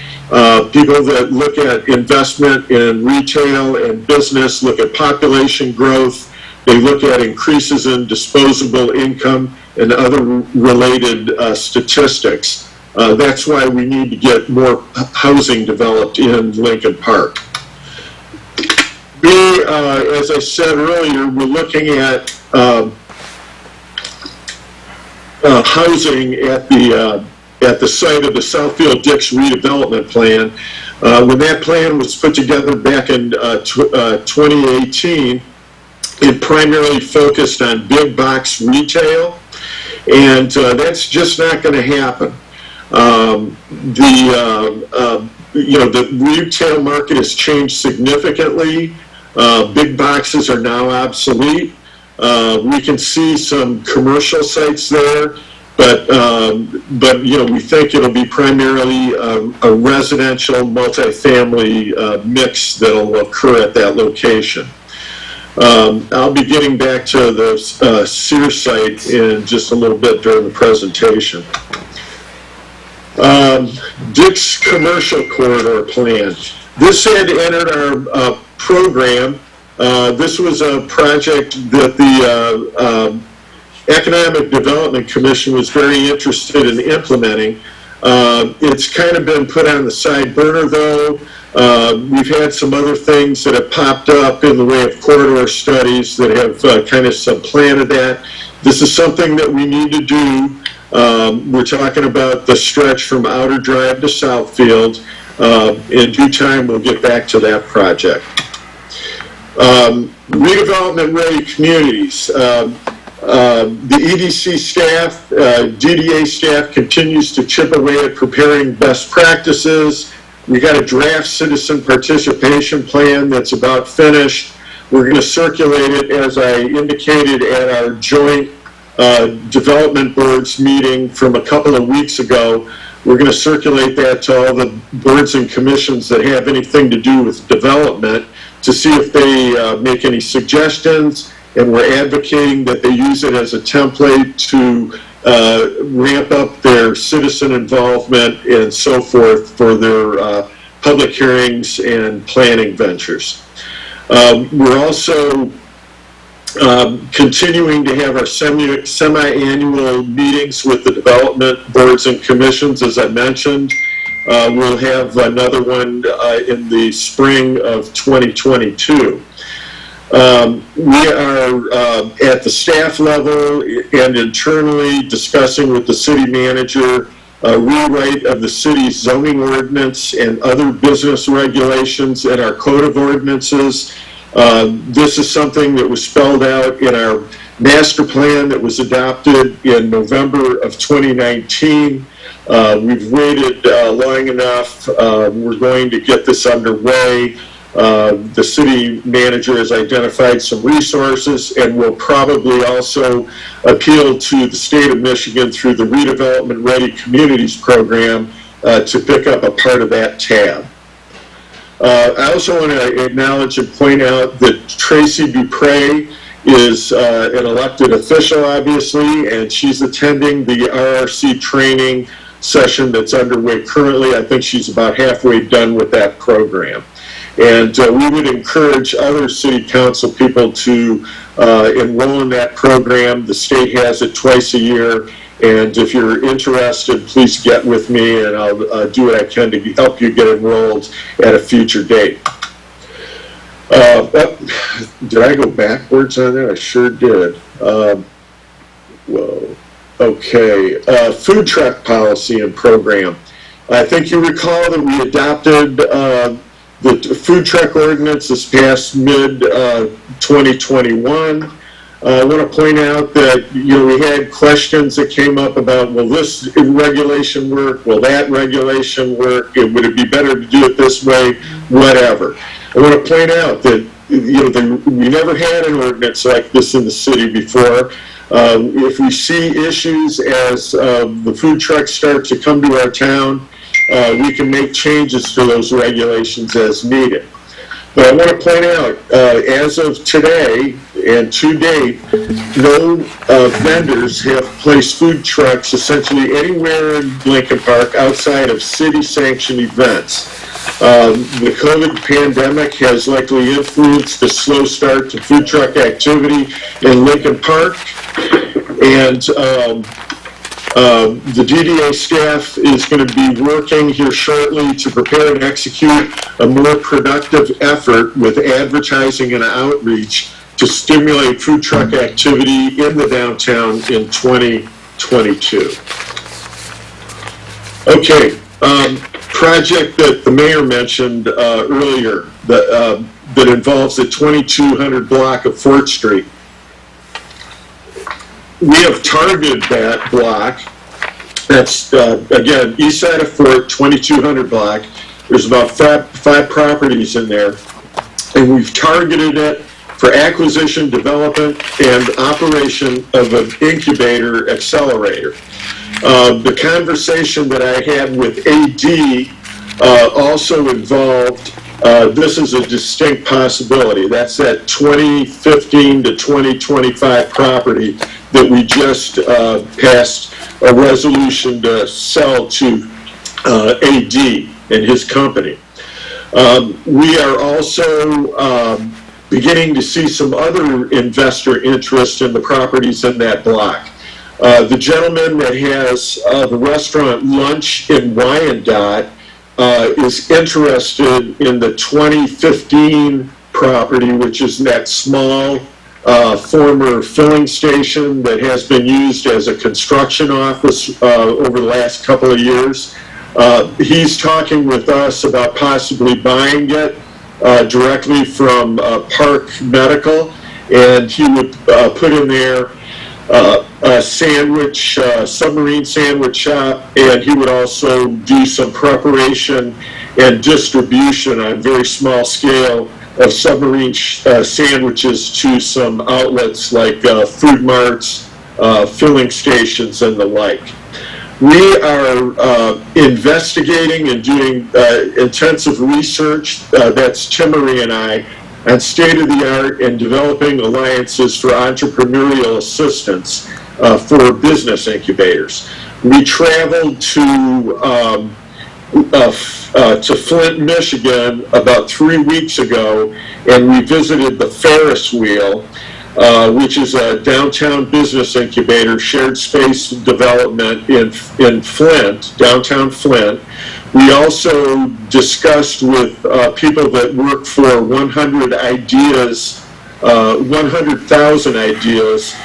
People that look at investment in retail and business look at population growth. They look at increases in disposable income and other related statistics. That's why we need to get more housing developed in Lincoln Park. As I said earlier, we're looking at housing at the site of the Southfield Dix redevelopment plan. When that plan was put together back in 2018, it primarily focused on big box retail, and that's just not going to happen. The retail market has changed significantly. Big boxes are now obsolete. We can see some commercial sites there, but we think it'll be primarily a residential multifamily mix that'll occur at that location. I'll be getting back to the Sears site in just a little bit during the presentation. Dix Commercial Corridor Plan. This had entered our program. This was a project that the Economic Development Commission was very interested in implementing. It's kind of been put on the side burner, though. We've had some other things that have popped up in the way of corridor studies that have kind of supplanted that. This is something that we need to do. We're talking about the stretch from Outer Drive to Southfield. In due time, we'll get back to that project. Redevelopment-ready communities. The EDC staff, DDA staff continues to chip away at preparing best practices. We got a draft citizen participation plan that's about finished. We're going to circulate it, as I indicated, at our joint development boards meeting from a couple of weeks ago. We're going to circulate that to all the boards and commissions that have anything to do with development to see if they make any suggestions, and we're advocating that they use it as a template to ramp up their citizen involvement and so forth for their public hearings and planning ventures. We're also continuing to have our semi-annual meetings with the development boards and commissions, as I mentioned. We'll have another one in the spring of 2022. We are at the staff level and internally discussing with the city manager a rewrite of the city's zoning ordinance and other business regulations and our code of ordinances. This is something that was spelled out in our master plan that was adopted in November of 2019. We've waited long enough. We're going to get this underway. The city manager has identified some resources and will probably also appeal to the state of Michigan through the Redevelopment Ready Communities program to pick up a part of that tab. I also want to acknowledge and point out that Tracy Dupre is an elected official, obviously, and she's attending the RRC training session that's underway currently. I think she's about halfway done with that program. And we would encourage other city council people to enroll in that program. The state has it twice a year. And if you're interested, please get with me and I'll do what I can to help you get enrolled at a future date. Did I go backwards on that? I sure did. Whoa. Okay. Food truck policy and program. I think you recall that we adopted the food truck ordinance this past mid-2021. I want to point out that, we had questions that came up about, will this regulation work? Will that regulation work? Would it be better to do it this way? Whatever. I want to point out that, we never had an ordinance like this in the city before. If we see issues as the food trucks start to come to our town, we can make changes to those regulations as needed. But I want to point out, as of today and to date, no vendors have placed food trucks essentially anywhere in Lincoln Park outside of city-sanctioned events. The COVID pandemic has likely influenced the slow start to food truck activity in Lincoln Park, and the DDA staff is going to be working here shortly to prepare and execute a more productive effort with advertising and outreach to stimulate food truck activity in the downtown in 2022. Okay, project that the mayor mentioned earlier that involves the 2200 block of Fort Street. We have targeted that block. That's, again, east side of Fort, 2200 block. There's about five properties in there. And we've targeted it for acquisition, development, and operation of an incubator accelerator. The conversation that I had with AD also involved, this is a distinct possibility. That's that 2015 to 2025 property that we just passed a resolution to sell to AD and his company. We are also beginning to see some other investor interest in the properties in that block. The gentleman that has the restaurant Lunch in Wyandotte is interested in the 2015 property, which is that small former filling station that has been used as a construction office over the last couple of years. He's talking with us about possibly buying it directly from Park Medical, and he would put in there a sandwich, submarine sandwich shop, and he would also do some preparation and distribution on a very small scale of submarine sandwiches to some outlets like food marts, filling stations, and the like. We are investigating and doing intensive research, that's Timmery and I, on state-of-the-art and developing alliances for entrepreneurial assistance for business incubators. We traveled to Flint, Michigan about 3 weeks ago, and we visited the Ferris Wheel, which is a downtown business incubator, shared space development in Flint, downtown Flint. We also discussed with people that work for 100,000 Ideas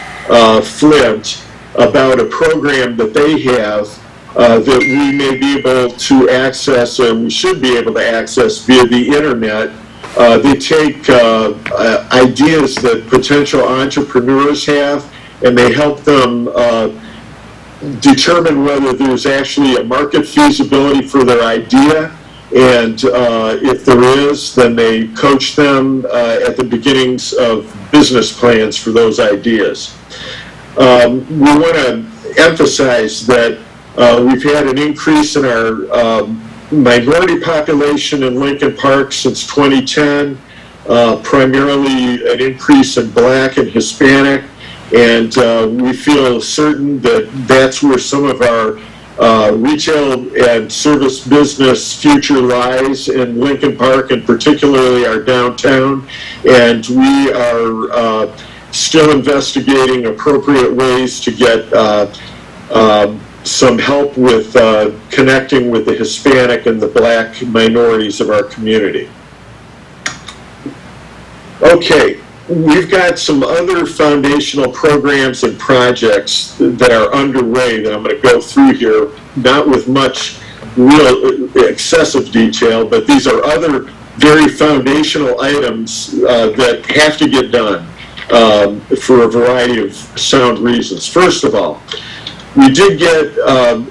Flint about a program that they have that we may be able to access, and we should be able to access via the internet. They take ideas that potential entrepreneurs have, and they help them determine whether there's actually a market feasibility for their idea. And if there is, then they coach them at the beginnings of business plans for those ideas. We want to emphasize that we've had an increase in our minority population in Lincoln Park since 2010, primarily an increase in Black and Hispanic, and we feel certain that that's where some of our retail and service business future lies in Lincoln Park, and particularly our downtown. And we are still investigating appropriate ways to get some help with connecting with the Hispanic and the Black minorities of our community. Okay. We've got some other foundational programs and projects that are underway that I'm going to go through here, not with much real excessive detail, but these are other very foundational items that have to get done for a variety of sound reasons. First of all, we did get,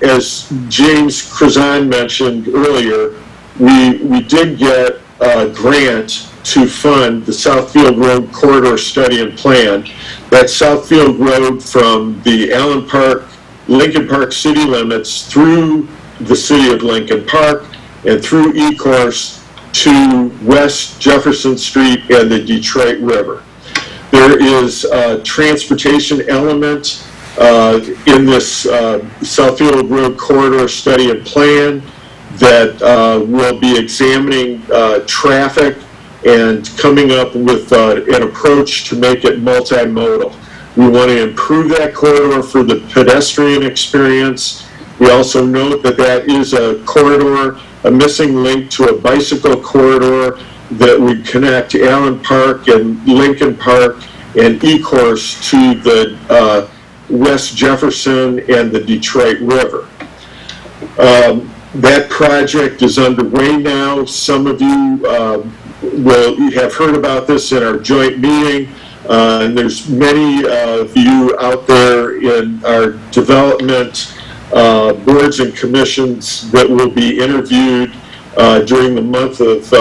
as James Crazan mentioned earlier, we did get a grant to fund the Southfield Road Corridor Study and Plan. That's Southfield Road from the Allen Park, Lincoln Park city limits through the city of Lincoln Park and through E-Course to West Jefferson Street and the Detroit River. There is a transportation element in this Southfield Road Corridor Study and Plan that will be examining traffic and coming up with an approach to make it multimodal. We want to improve that corridor for the pedestrian experience. We also note that that is a corridor, a missing link to a bicycle corridor that would connect Allen Park and Lincoln Park and E-Course to the West Jefferson and the Detroit River. That project is underway now. Some of you will have heard about this in our joint meeting, and there's many of you out there in our development boards and commissions that will be interviewed during the month of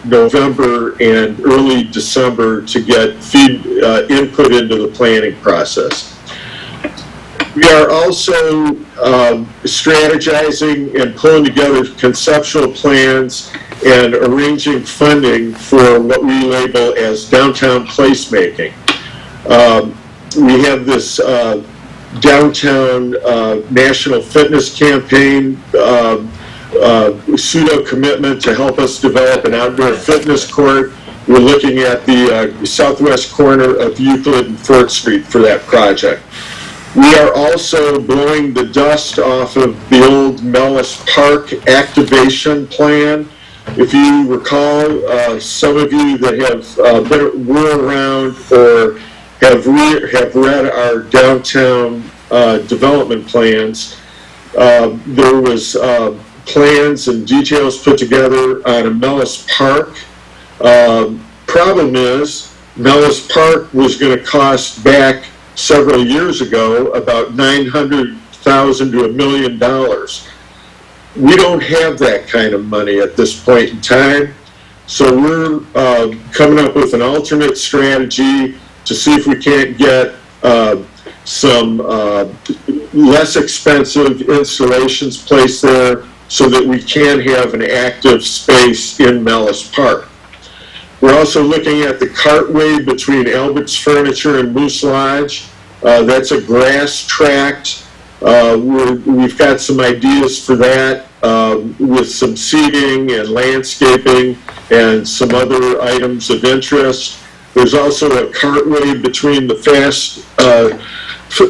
November and early December to get input into the planning process. We are also strategizing and pulling together conceptual plans and arranging funding for what we label as downtown placemaking. We have this downtown national fitness campaign pseudo commitment to help us develop an outdoor fitness court. We're looking at the southwest corner of Euclid and 4th Street for that project. We are also blowing the dust off of the old Mellis Park activation plan. If you recall, some of you that were around or have read our downtown development plans, there was plans and details put together on a Mellis Park. Problem is, Mellis Park was going to cost back several years ago about $900,000 to $1 million. We don't have that kind of money at this point in time, so we're coming up with an alternate strategy to see if we can't get some less expensive installations placed there so that we can have an active space in Mellis Park. We're also looking at the cartway between Albert's Furniture and Moose Lodge. That's a grass tract. We've got some ideas for that with some seating and landscaping and some other items of interest. There's also a cartway between the Fast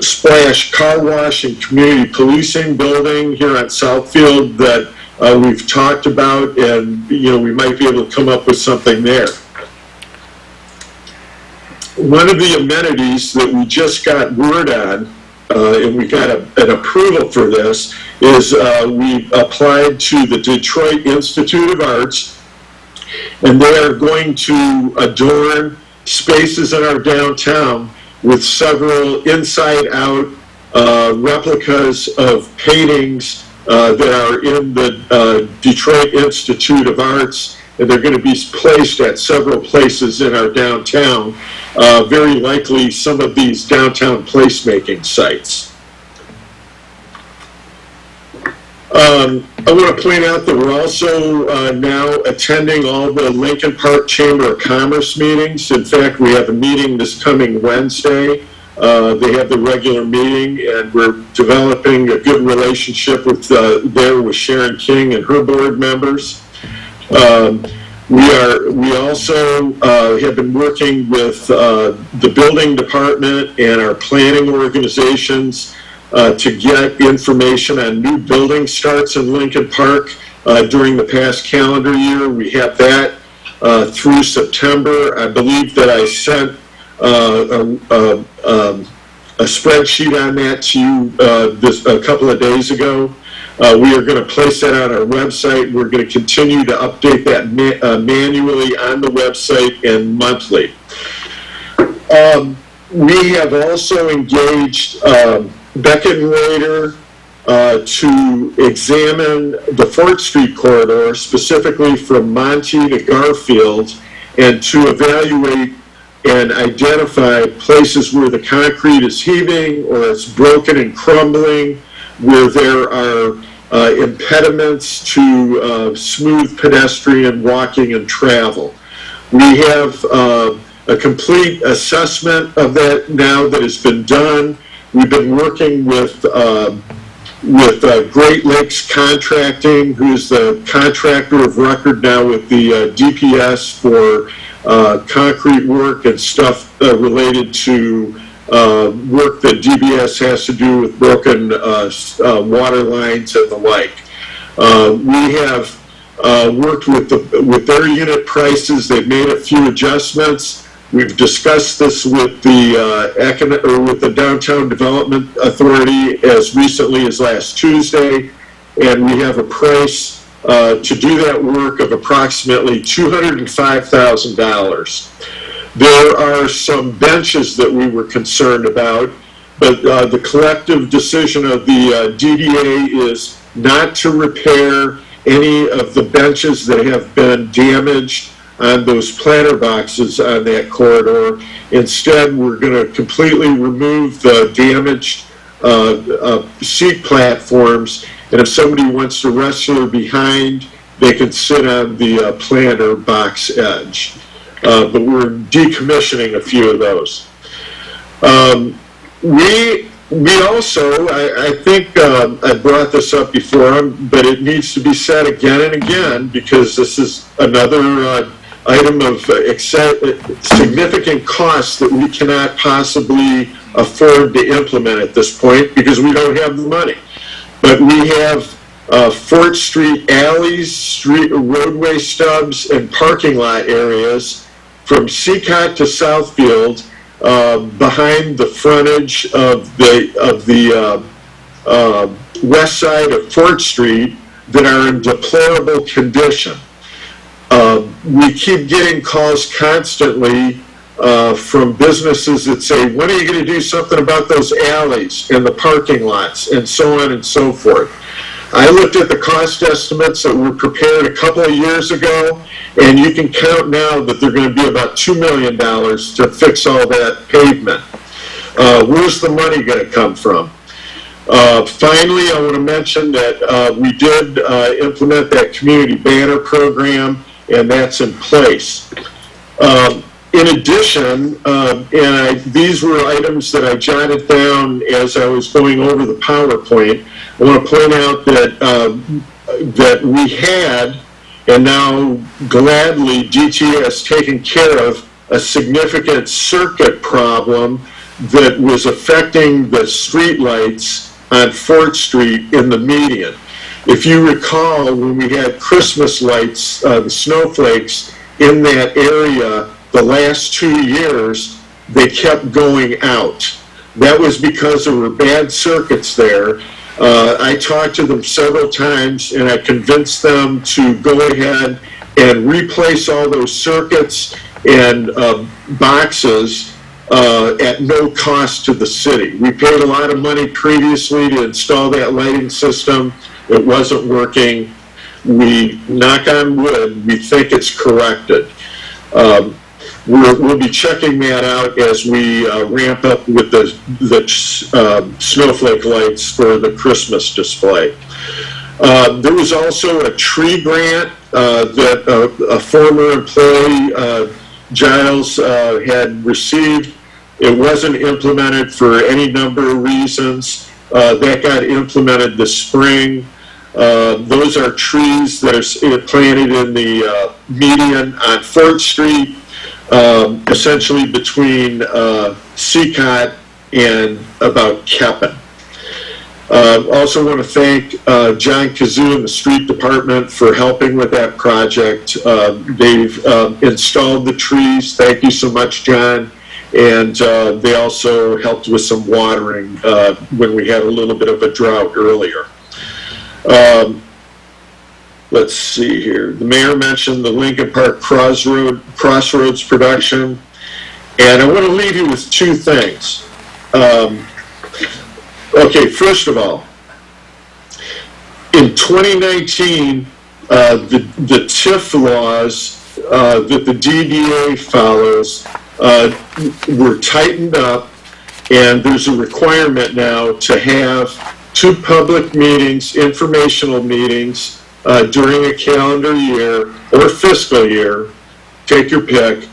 Splash Car Wash and Community Policing building here on Southfield that we've talked about, and we might be able to come up with something there. One of the amenities that we just got word on, and we got an approval for this, is we applied to the Detroit Institute of Arts, and they are going to adorn spaces in our downtown with several inside-out replicas of paintings that are in the Detroit Institute of Arts, and they're going to be placed at several places in our downtown, very likely some of these downtown placemaking sites. I want to point out that we're also now attending all the Lincoln Park Chamber of Commerce meetings. In fact, we have a meeting this coming Wednesday. They have the regular meeting, and we're developing a good relationship with with Sharon King and her board members. We also have been working with the building department and our planning organizations to get information on new building starts in Lincoln Park during the past calendar year. We have that through September. I believe that I sent a spreadsheet on that to you a couple of days ago. We are going to place that on our website. We're going to continue to update that manually on the website and monthly. We have also engaged Beckenreuter to examine the 4th Street corridor, specifically from Monty to Garfield, and to evaluate and identify places where the concrete is heaving or it's broken and crumbling, where there are impediments to smooth pedestrian walking and travel. We have a complete assessment of that now that has been done. We've been working with Great Lakes Contracting, who's the contractor of record now with the DPS for concrete work and stuff related to work that DBS has to do with broken water lines and the like. We have worked with their unit prices. They've made a few adjustments. We've discussed this with the Downtown Development Authority as recently as last Tuesday, and we have a price to do that work of approximately $205,000. There are some benches that we were concerned about, but the collective decision of the DDA is not to repair any of the benches that have been damaged on those planter boxes on that corridor. Instead, we're going to completely remove the damaged seat platforms, and if somebody wants to wrestle behind, they can sit on the planter box edge. But we're decommissioning a few of those. We also, I think I brought this up before, but it needs to be said again and again, because this is another item of significant cost that we cannot possibly afford to implement at this point because we don't have the money. But we have 4th Street alleys, roadway stubs, and parking lot areas from Seacott to Southfield, behind the frontage of the west side of 4th Street, that are in deplorable condition. We keep getting calls constantly from businesses that say, when are you going to do something about those alleys and the parking lots and so on and so forth? I looked at the cost estimates that were prepared a couple of years ago, and you can count now that they're going to be about $2 million to fix all that pavement. Where's the money going to come from? Finally, I want to mention that we did implement that community banner program, and that's in place. In addition, these were items that I jotted down as I was going over the PowerPoint. I want to point out that we had, and now gladly DT has taken care of, a significant circuit problem that was affecting the street lights on 4th Street in the median. If you recall, when we had Christmas lights, the snowflakes in that area the last 2 years, they kept going out. That was because there were bad circuits there. I talked to them several times, and I convinced them to go ahead and replace all those circuits and boxes at no cost to the city. We paid a lot of money previously to install that lighting system. It wasn't working. We, knock on wood, we think it's corrected. We'll be checking that out as we ramp up with the snowflake lights for the Christmas display. There was also a tree grant that a former employee, Giles, had received. It wasn't implemented for any number of reasons. That got implemented this spring. Those are trees that are planted in the median on 4th Street, essentially between Seacott and about Keppen. Also want to thank John Kazoo and the street department for helping with that project. They've installed the trees. Thank you so much, John. And they also helped with some watering when we had a little bit of a drought earlier. Let's see here. The mayor mentioned the Lincoln Park Crossroads production. And I want to leave you with two things. Okay, first of all, in 2019, the TIF laws that the DDA follows were tightened up, and there's a requirement now to have 2 public meetings, informational meetings, during a calendar year or fiscal year, take your pick,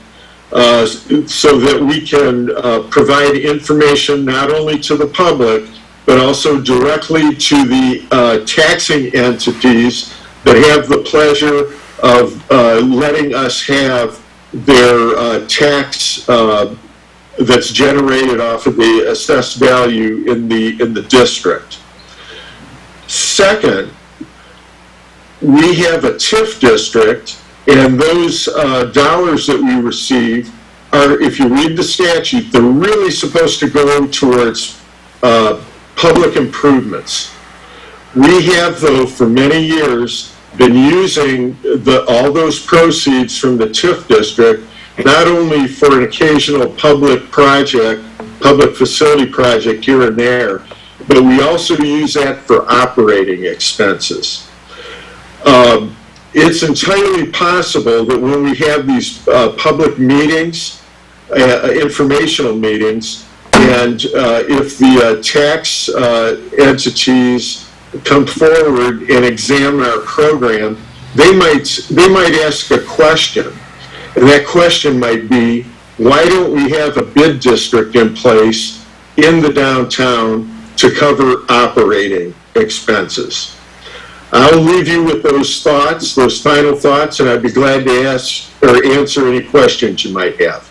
so that we can provide information not only to the public, but also directly to the taxing entities that have the pleasure of letting us have their tax that's generated off of the assessed value in the district. Second, we have a TIF district, and those dollars that we receive are, if you read the statute, they're really supposed to go towards public improvements. We have, though, for many years, been using all those proceeds from the TIF district, not only for an occasional public project, public facility project here and there, but we also use that for operating expenses. It's entirely possible that when we have these public meetings, informational meetings, and if the tax entities come forward and examine our program, they might ask a question, and that question might be, why don't we have a bid district in place in the downtown to cover operating expenses? I'll leave you with those thoughts, those final thoughts, and I'd be glad to ask or answer any questions you might have.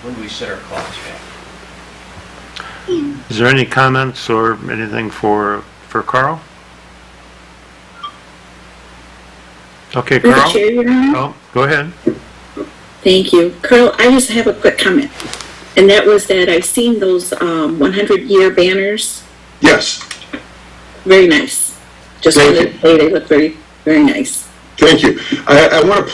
When do we set our clocks back? Is there any comments or anything for Carl? Okay, Through the Carl? chair, Your Honor. Oh, go ahead. Thank you. Carl, I just have a quick comment. And that was that I've seen those 100-year banners. Yes. Very nice. Just wanted to say they look very, very nice. Thank you. I want to